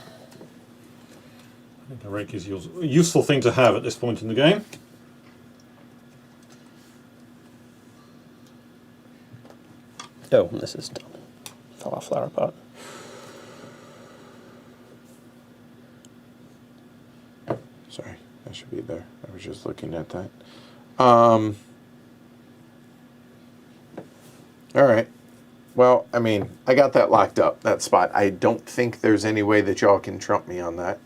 think a rake is a useful thing to have at this point in the game. Oh, this is done. Fell off flower pot. Sorry, that should be there. I was just looking at that. All right. Well, I mean, I got that locked up, that spot. I don't think there's any way that y'all can trump me on that.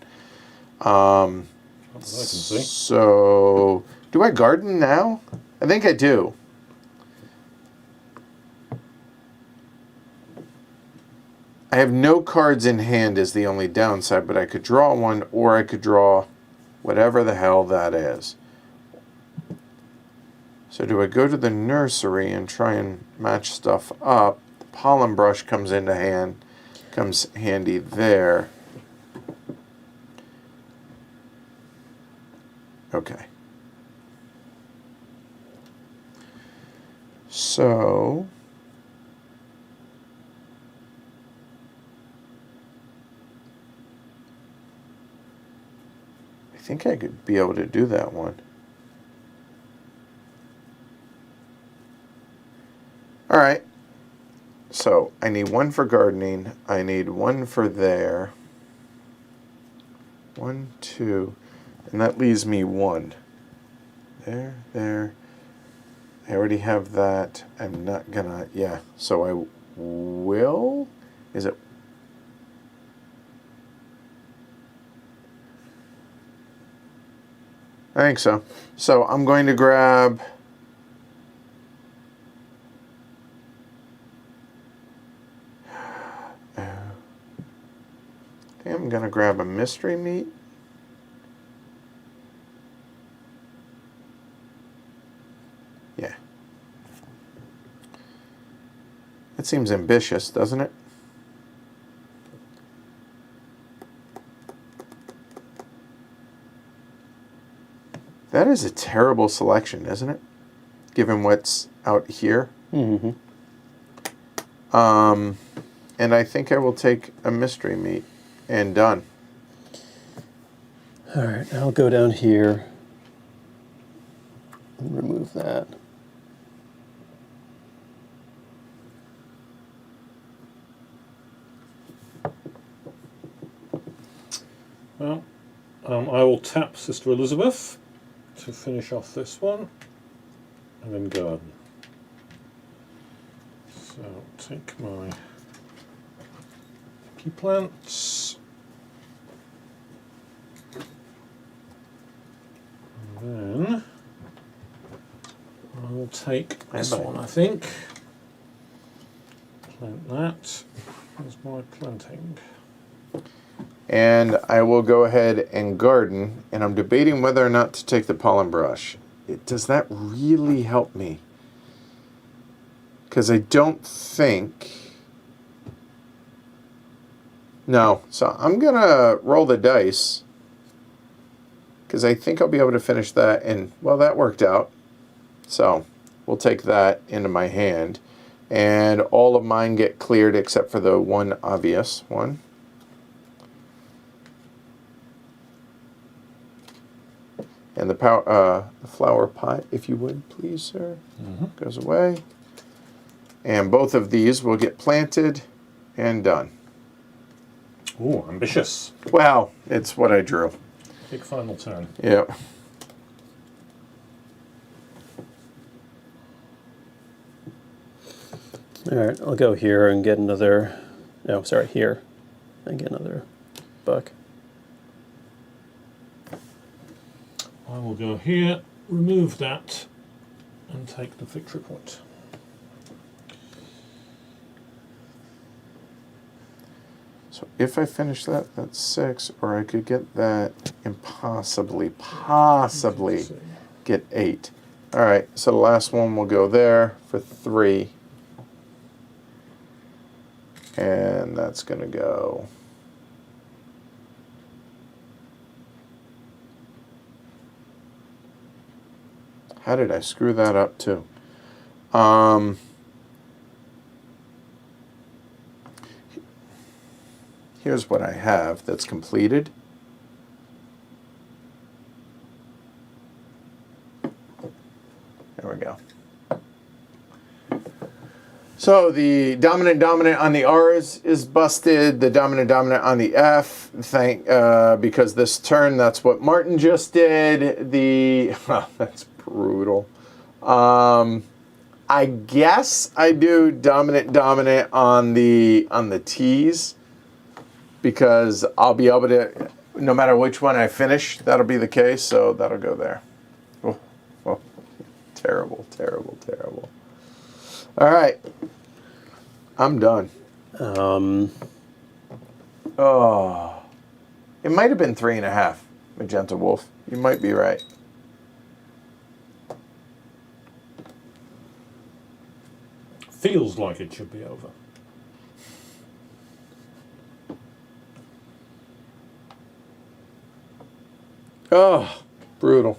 Not that I can see. So, do I garden now? I think I do. I have no cards in hand is the only downside, but I could draw one or I could draw whatever the hell that is. So do I go to the nursery and try and match stuff up? The pollen brush comes handy there. Okay. So I think I could be able to do that one. All right. So I need one for gardening. I need one for there. 1, 2, and that leaves me 1. There. I already have that. I'm not gonna, yeah. So I will, is it? I think so. So I'm going to grab, I'm going to grab a mystery meat. Yeah. That seems ambitious, doesn't it? That is a terrible selection, isn't it? Given what's out here. Mm-hmm. And I think I will take a mystery meat and done. All right, I'll go down here and remove that. Well, I will tap Sister Elizabeth to finish off this one, and then garden. So take my key plants, and then I will take this one, I think. Plant that. Here's my planting. And I will go ahead and garden, and I'm debating whether or not to take the pollen brush. Does that really help me? Because I don't think... No, so I'm going to roll the dice, because I think I'll be able to finish that, and, well, that worked out. So we'll take that into my hand, and all of mine get cleared except for the one obvious one. And the flower pot, if you would, please, sir, goes away. And both of these will get planted and done. Ooh, ambitious. Well, it's what I drew. Big final turn. Yep. All right, I'll go here and get another, no, sorry, here, and get another buck. I will go here, remove that, and take the victory point. So if I finish that, that's 6, or I could get that and possibly get 8. All right, so the last one will go there for 3. And that's going to go... How did I screw that up too? Here's what I have that's completed. There we go. So the dominant on the R's is busted. The dominant on the F, because this turn, that's what Martin just did. That's brutal. I guess I do dominant on the T's, because I'll be able to, no matter which one I finish, that'll be the case. So that'll go there. Oh, terrible. All right, I'm done. Oh, it might have been 3.5, Magenta Wolf. You might be right. Feels like it should be over. Oh, brutal.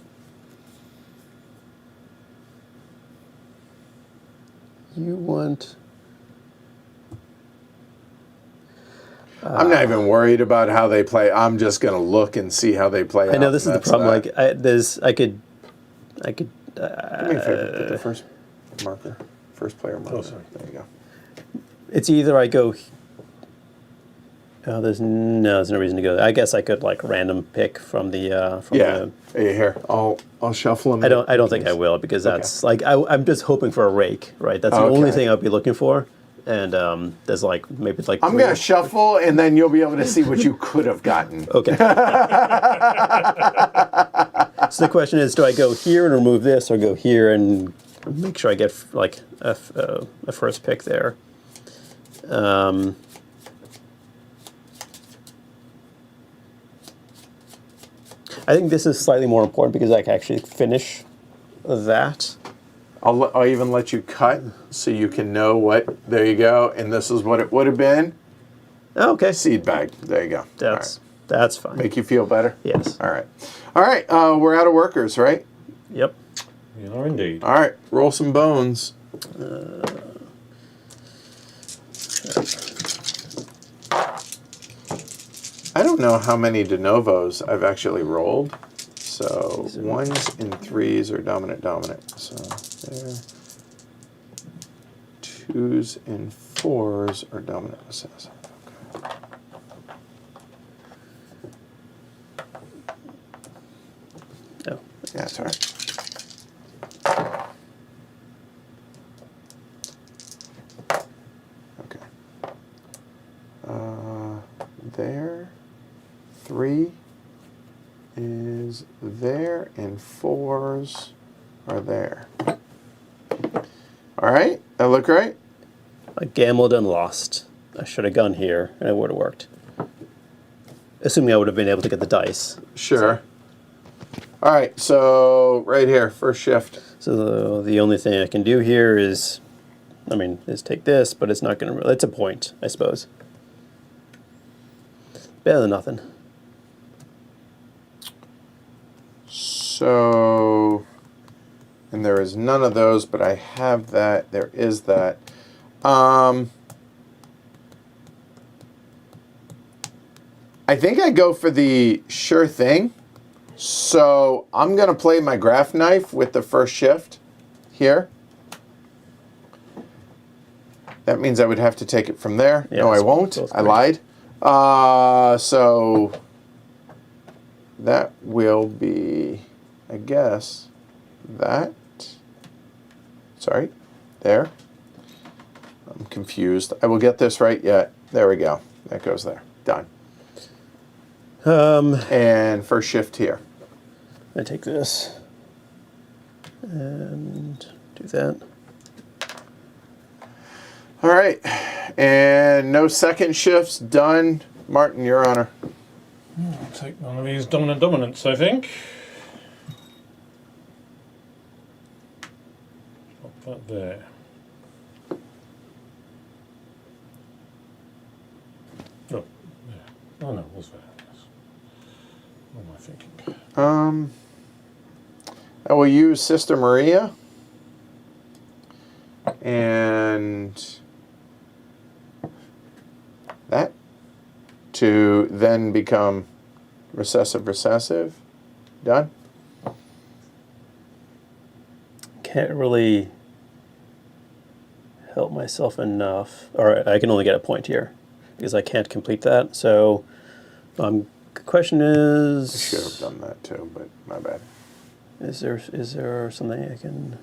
You want... I'm not even worried about how they play. I'm just going to look and see how they play. I know this is the problem. Like, I could. Do me a favor. Put the first marker, first player marker. Oh, sorry. There you go. It's either I go. Oh, there's no reason to go. I guess I could like random pick from the. Here, I'll shuffle them. I don't think I will, because that's like I'm just hoping for a rake, right? That's the only thing I'll be looking for. And there's like maybe like I'm gonna shuffle, and then you'll be able to see what you could have gotten. Okay. So the question is, do I go here and remove this, or go here and make sure I get like a first pick there? I think this is slightly more important because I can actually finish that. I'll even let you cut so you can know what. There you go. And this is what it would have been. Okay. Seed bag. There you go. That's fine. Make you feel better? Yes. All right. All right. We're out of workers, right? Yep. You are indeed. All right. Roll some bones. I don't know how many de novos I've actually rolled. So 1s and 3s are dominant, dominant. So there. 2s and 4s are dominant, recessive. Okay. Oh, Yeah, that's all right. Okay. There. 3 is there, and 4s are there. All right, that look right? I gambled and lost. I should have gone here, and it would have worked. Assuming I would have been able to get the dice. Sure. All right, so right here, first shift. So the only thing I can do here is, is take this, but it's not going to. It's a point, I suppose. Better than nothing. So, and there is none of those, but I have that. There is that. I think I go for the sure thing. So I'm going to play my graph knife with the first shift here. That means I would have to take it from there. Yeah, no, I won't. I lied. So that will be, I guess, that. Sorry, there. I'm confused. I will get this right yet. There we go. That goes there. Done. And first shift here. I take this and do that. All right. And no second shifts. Done. Martin, your honor. I'll take one of these dominants, I think. Pop that there. Oh, yeah. Oh no, it was there. Yes. What am I thinking? I will use Sister Maria. And that to then become recessive. Done. Can't really help myself enough. Or I can only get a point here because I can't complete that. So, the question is. I should have done that too, but my bad. Is there something I can?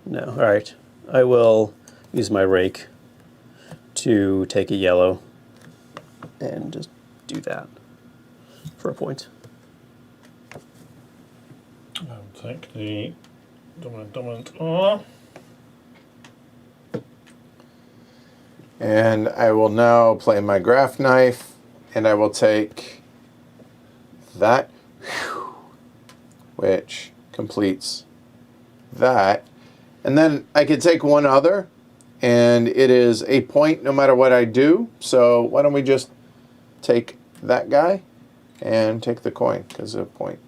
No. All right. I will use my rake to take a yellow and just do that for a point. I'll take the dominant R. And I will now play my graph knife, and I will take that, which completes that. And then I could take one other, and it is a point no matter what I do. So why don't we just take that guy and take the coin, because of a point.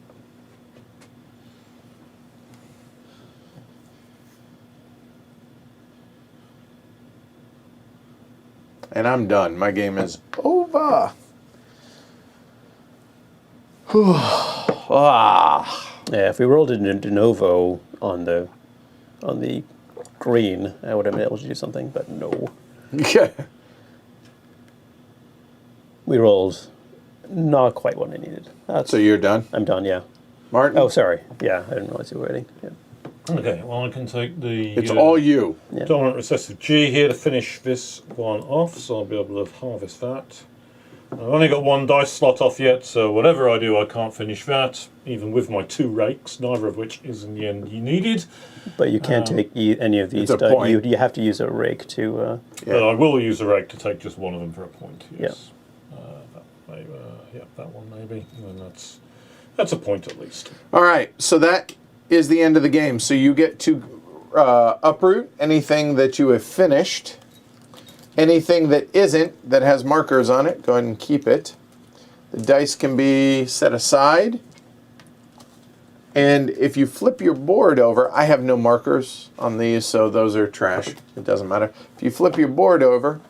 And I'm done. My game is over. Yeah, if we rolled it in de novo on the green, I would have been able to do something, but no. Yeah. We rolled not quite what I needed. So you're done? I'm done, yeah. Martin? Oh, sorry. Yeah, I didn't realize you were waiting. Yeah. Okay, well I can take the It's all you. Yeah. dominant recessive G here to finish this one off, so I'll be able to harvest that. I've only got one dice slot off yet, so whatever I do I can't finish that, even with my 2 rakes, neither of which is in the end needed. But you can't take any of these. It's a point. You have to use a rake to... Yeah. But I will use a rake to take just one of them for a point, yes. Yeah. That one maybe, and then that's a point at least. All right, so that is the end of the game. So you get to uproot anything that you have finished. Anything that isn't, that has markers on it, go ahead and keep it. The dice can be set aside. And if you flip your board over, I have no markers on these, so those are trash. It doesn't matter. If you flip your board over,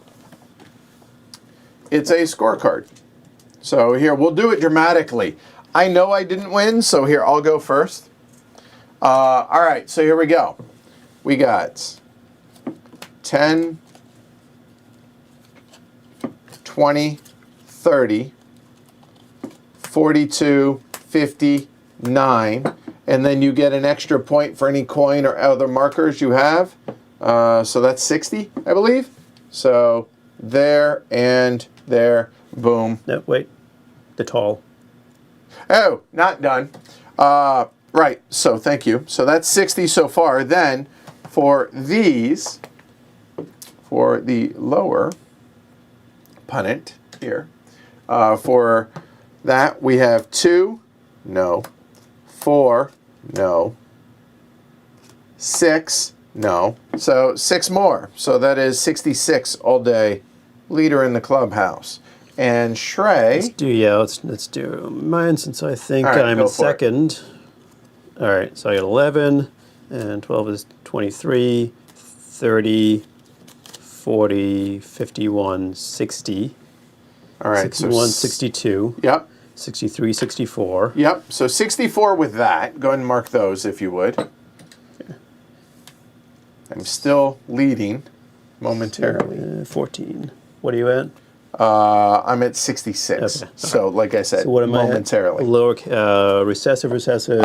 it's a scorecard. So here, we'll do it dramatically. I know I didn't win, so here, I'll go first. All right, so here we go. We got 10, 20, 30, 42, 50, 9, and then you get an extra point for any coin or other markers you have. So that's 60, I believe. So there and there, boom. No, wait. The tall. Oh, not done. Right, so thank you. So that's 60 so far. Then for these, for the lower punnet here, for that we have 2, no. 4, no. 6, no. So 6 more. So that is 66 all day. Leader in the clubhouse. And Shrey. Let's do mine since I think All right, I'm go in for it. second. All right, so I got 11, and 12 is 23, 30, 40, 51, 60, All right. 61, so 62, Yep. 63, 64. Yep. So 64 with that. Go ahead and mark those if you would. I'm still leading momentarily. 14. What are you at? I'm at 66. Okay. So, like I said, So what am momentarily. I at? Lower, recessive. All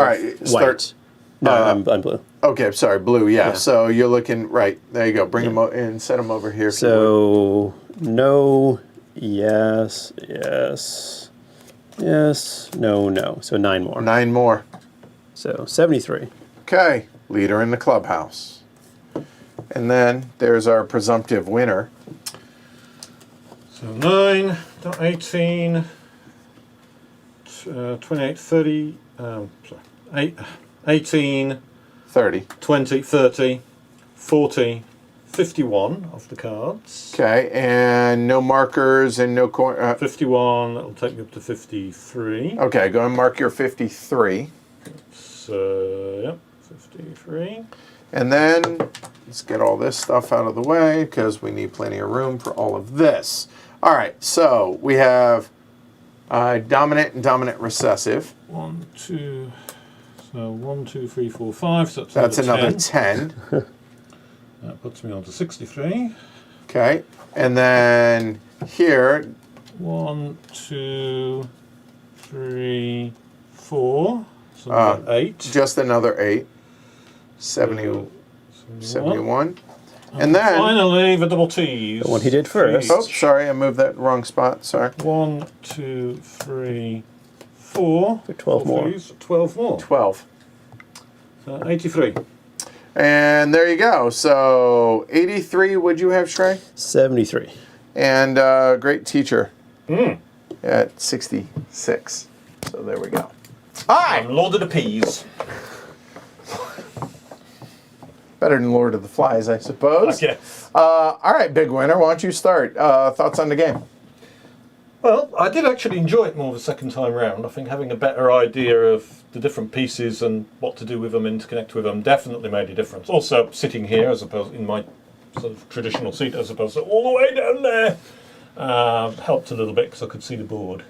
right, white. start- No, I'm blue. Okay, sorry, blue. Yeah. Yeah. So you're looking right. There you go. Bring them in. Set them over here. If you would. So, no, yes, yes, yes, no, no. So 9 more. 9 more. So 73. Okay. Leader in the clubhouse. And then there's our presumptive winner. So 9, 18, 28, 30, sorry, 18, 30. 20, 30, 40, 51 of the cards. Okay. And no markers and no coin. 51, that'll take me up to 53. Okay. Go and mark your 53. So, yep, 53. And then let's get all this stuff out of the way because we need plenty of room for all of this. All right, so we have dominant and dominant recessive. 1, 2, so 1, 2, 3, 4, 5. So That's another 10. 10. That puts me on to 63. Okay, and then here, 1, 2, 3, 4. So I've got 8. just another 8. 71. And then, Finally, the double T's. The one he did first. oh, sorry, I moved that wrong spot. Sorry. 1, 2, 3, 4. So 12 Four more. threes, 12 more. 12. So 83. And there you go. So 83, would you have, Shrey? 73. And great teacher at 66. So there we go. Hi! I'm Lord of the Peas. Better than Lord of the Flies, I suppose. Okay. All right, big winner. Why don't you start? Thoughts on the game? Well, I did actually enjoy it more the second time round. I think having a better idea of the different pieces and what to do with them, interconnect with them, definitely made a difference. Also, sitting here as opposed in my sort of traditional seat as opposed to all the way down there helped a little bit because I could see the board.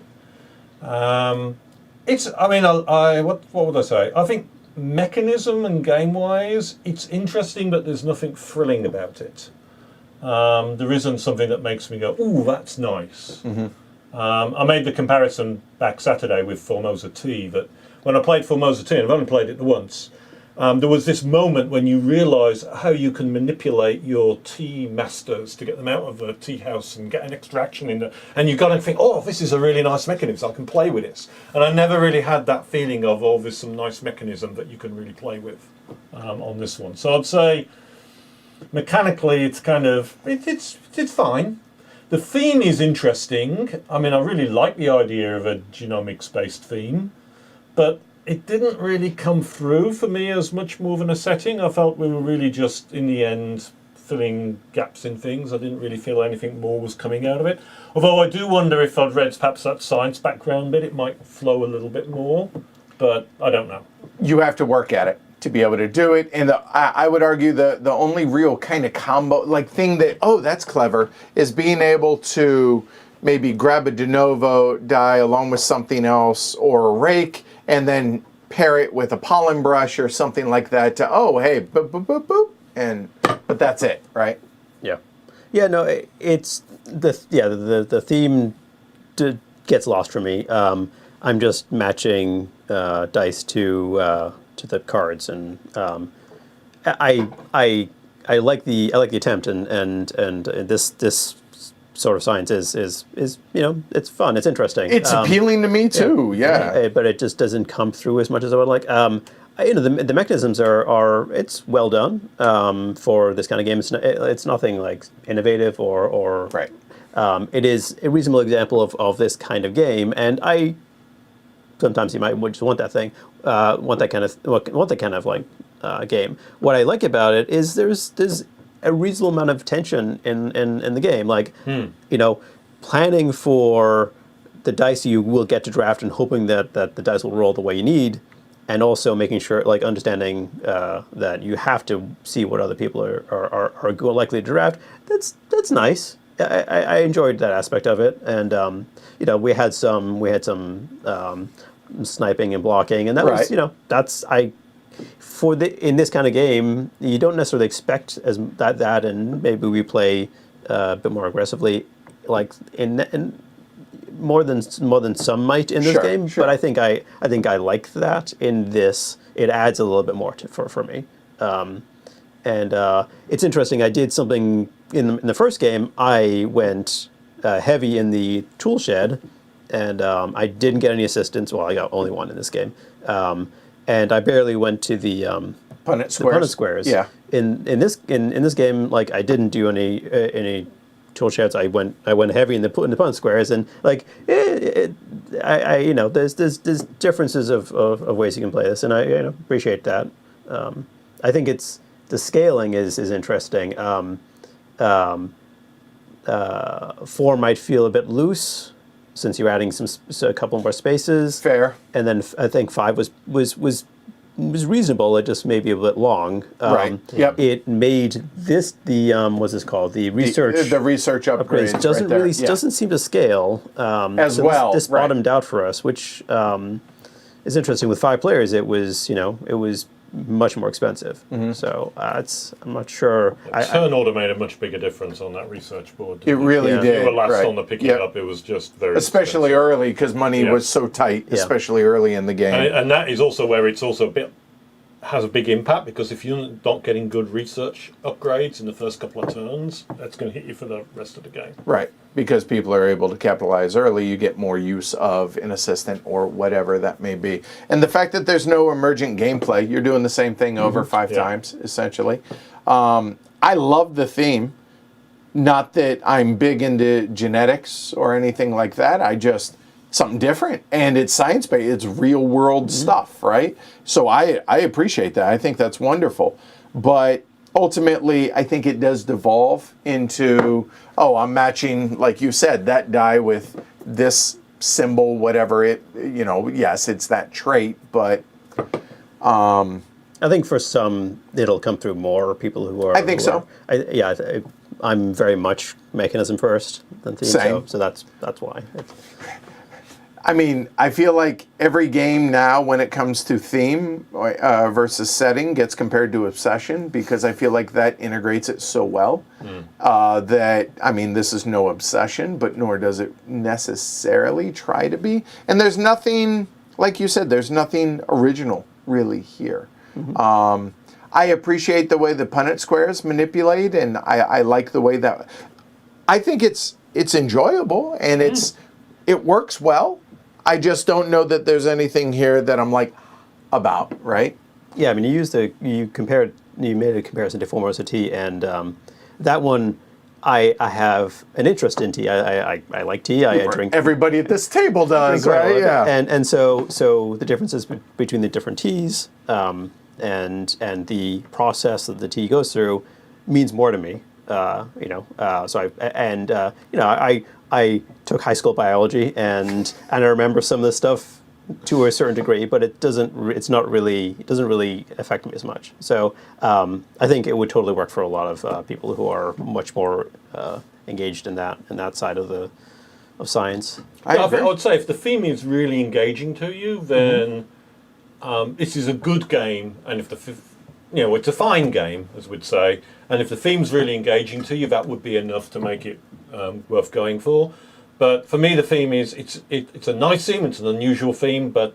What would I say? I think mechanism and game-wise, it's interesting, but there's nothing thrilling about it. There isn't something that makes me go, ooh, that's nice. I made the comparison back Saturday with Formosa Tea, that when I played Formosa Tea, and I've only played it once, there was this moment when you realise how you can manipulate your tea masters to get them out of the tea house and get an extraction in there. And you've got to think, oh, this is a really nice mechanism, I can play with this. And I never really had that feeling of, oh, there's some nice mechanism that you can really play with on this one. So I'd say mechanically it's kind of, it's fine. The theme is interesting. I mean, I really like the idea of a genomics-based theme, but it didn't really come through for me as much more than a setting. I felt we were really just, in the end, filling gaps in things. I didn't really feel anything more was coming out of it. Although I do wonder if I'd read perhaps that science background bit, it might flow a little bit more. But I don't know. You have to work at it to be able to do it. And I would argue the only real kind of combo, like thing that, oh, that's clever, is being able to maybe grab a de novo die along with something else or a rake and then pair it with a pollen brush or something like that to, oh, hey, boop, boop, boop, boop. But that's it, right? Yeah. Yeah, no, it's the theme gets lost for me. I'm just matching dice to the cards, and I like the attempt, and this sort of science is it's fun, it's interesting. It's appealing to me too, yeah. But it just doesn't come through as much as I would like. The mechanisms are it's well done for this kind of game. It's nothing like innovative or right. It is a reasonable example of this kind of game, and sometimes you might just want that thing, want that kind of like game. What I like about it is there's a reasonable amount of tension in the game, like planning for the dice you will get to draft and hoping that the dice will roll the way you need, and also making sure, like understanding that you have to see what other people are likely to draft. That's nice. I enjoyed that aspect of it, and we had some sniping and blocking, and that was in this kind of game you don't necessarily expect as that, and maybe we play a bit more aggressively, like in more than some might in this game. Sure. But I think I like that in this. It adds a little bit more for me. And it's interesting. I did something in the first game. I went heavy in the tool shed, and I didn't get any assistance. Well, I got only one in this game, and I barely went to the Punnett squares. Yeah. In this game, like I didn't do any tool sheds. I went heavy in the Punnett squares, and like there's differences of ways you can play this, and I appreciate that. I think the scaling is interesting. 4 might feel a bit loose since you're adding a couple more spaces. Fair. And then I think 5 was reasonable. It just may be a bit long. Right. Yep. It made this what's this called? The research. The research upgrades doesn't right really doesn't seem to scale as well. This bottomed out for us, which is interesting. With 5 players, it was much more expensive. Mm-hmm. So I'm not sure. Turn order made a much bigger difference on that research board. It really did. If you were last on the picking it up, it was just very especially expensive. Early, because money was so tight, especially early in the game. And that is also where it's also has a big impact, because if you're not getting good research upgrades in the first couple of turns, that's going to hit you for the rest of the game. Right, because people are able to capitalize early, you get more use of an assistant or whatever that may be. And the fact that there's no emergent gameplay, you're doing the same thing over 5 times, essentially. I love the theme. Not that I'm big into genetics or anything like that. I just... something different, and it's science-based. It's real-world stuff, right? So I appreciate that. I think that's wonderful. But ultimately, I think it does devolve into, I'm matching, like you said, that die with this symbol, whatever it, yes, it's that trait, but... I think for some, it'll come through more people who are... I think so. I'm very much mechanism first than theme, Same. So that's why. I mean, I feel like every game now, when it comes to theme versus setting, gets compared to Obsession, because I feel like that integrates it so well that, I mean, this is no Obsession, but nor does it necessarily try to be. And there's nothing, like you said, there's nothing original really here. Mm-hmm. I appreciate the way the Punnett squares manipulate, and I like the way that... I think it's enjoyable, and it works well. I just don't know that there's anything here that I'm like about, right? Yeah, I mean, you made a comparison to Formosa tea, and that one, I have an interest in tea. I like tea. I drink. Everybody at this table does, right? Yeah. And so the differences between the different teas and the process that the tea goes through means more to me. So I took high school biology, and I remember some of this stuff to a certain degree, but it doesn't really affect me as much. So I think it would totally work for a lot of people who are much more engaged in that side of science. I would say if the theme is really engaging to you, then this is a good game, and if it's a fine game, as we'd say, and if the theme's really engaging to you, that would be enough to make it worth going for. But for me, the theme is it's a nice theme, it's an unusual theme, but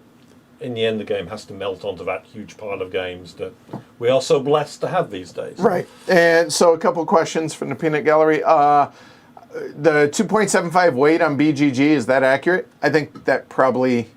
in the end, the game has to melt onto that huge pile of games that we are so blessed to have these days. Right. And so a couple of questions from the Peanut Gallery. The 2.75 weight on BGG, is that accurate? I think that probably...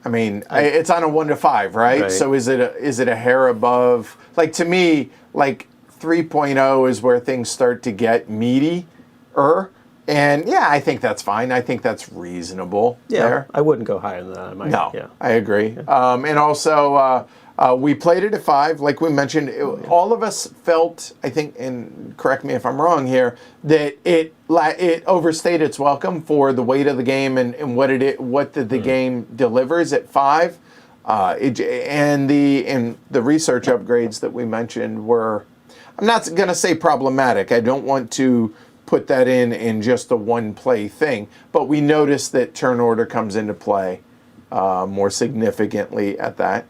it's on a 1 to 5, right? So is it a hair above? Like, to me, like 3.0 is where things start to get meaty-er. And yeah, I think that's fine. I think that's reasonable. Yeah, there. I wouldn't go higher than that. I agree. Yeah. And also, we played it at 5. Like we mentioned, all of us felt, I think, and correct me if I'm wrong here, that it overstayed its welcome for the weight of the game and what the game delivers at 5. And the research upgrades that we mentioned were, I'm not going to say problematic. I don't want to put that in just a one play thing, but we noticed that turn order comes into play more significantly at that.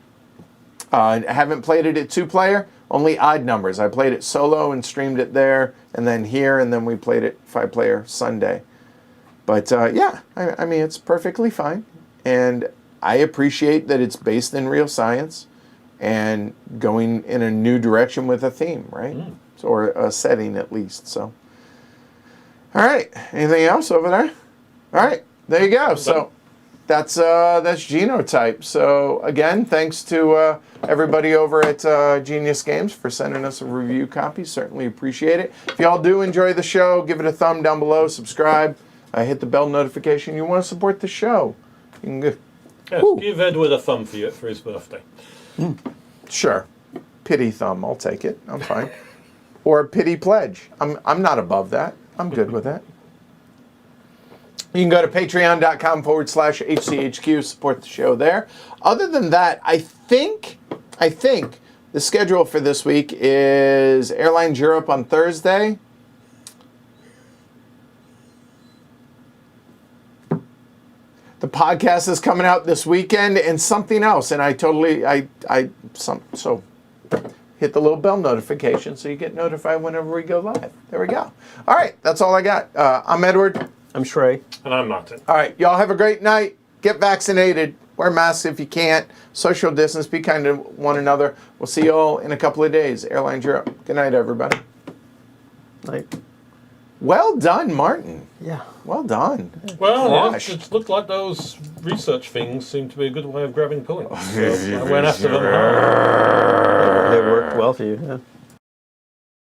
I haven't played it at 2-player, only odd numbers. I played it solo and streamed it there, and then here, and then we played it 5-player Sunday. But it's perfectly fine, and I appreciate that it's based in real science and going in a new direction with a theme, right? Or a setting at least. So, all right. Anything else over there? All right. There you go. So that's Genotype. So again, thanks to everybody over at Genius Games for sending us a review copy. Certainly appreciate it. If y'all do enjoy the show, give it a thumb down below, subscribe, hit the bell notification. You want to support the show, you can go. Yes, give Edward a thumb for his birthday. Sure. Pity thumb, I'll take it. I'm fine. Or a pity pledge. I'm not above that. I'm good with that. You can go to patreon.com/HCHQ, support the show there. Other than that, I think the schedule for this week is Airlines Europe on Thursday. The podcast is coming out this weekend and something else, and so hit the little bell notification so you get notified whenever we go live. There we go. All right, that's all I got. I'm Edward. I'm Shrey. And I'm Martin. All right, y'all have a great night. Get vaccinated. Wear masks if you can't. Social distance. Be kind to one another. We'll see y'all in a couple of days. Airlines Europe. Good night, everybody. Night. Well done, Martin. Yeah. Well done. Well, it looked like those research things seemed to be a good way of grabbing points. So I went after them hard. They worked well for you, yeah.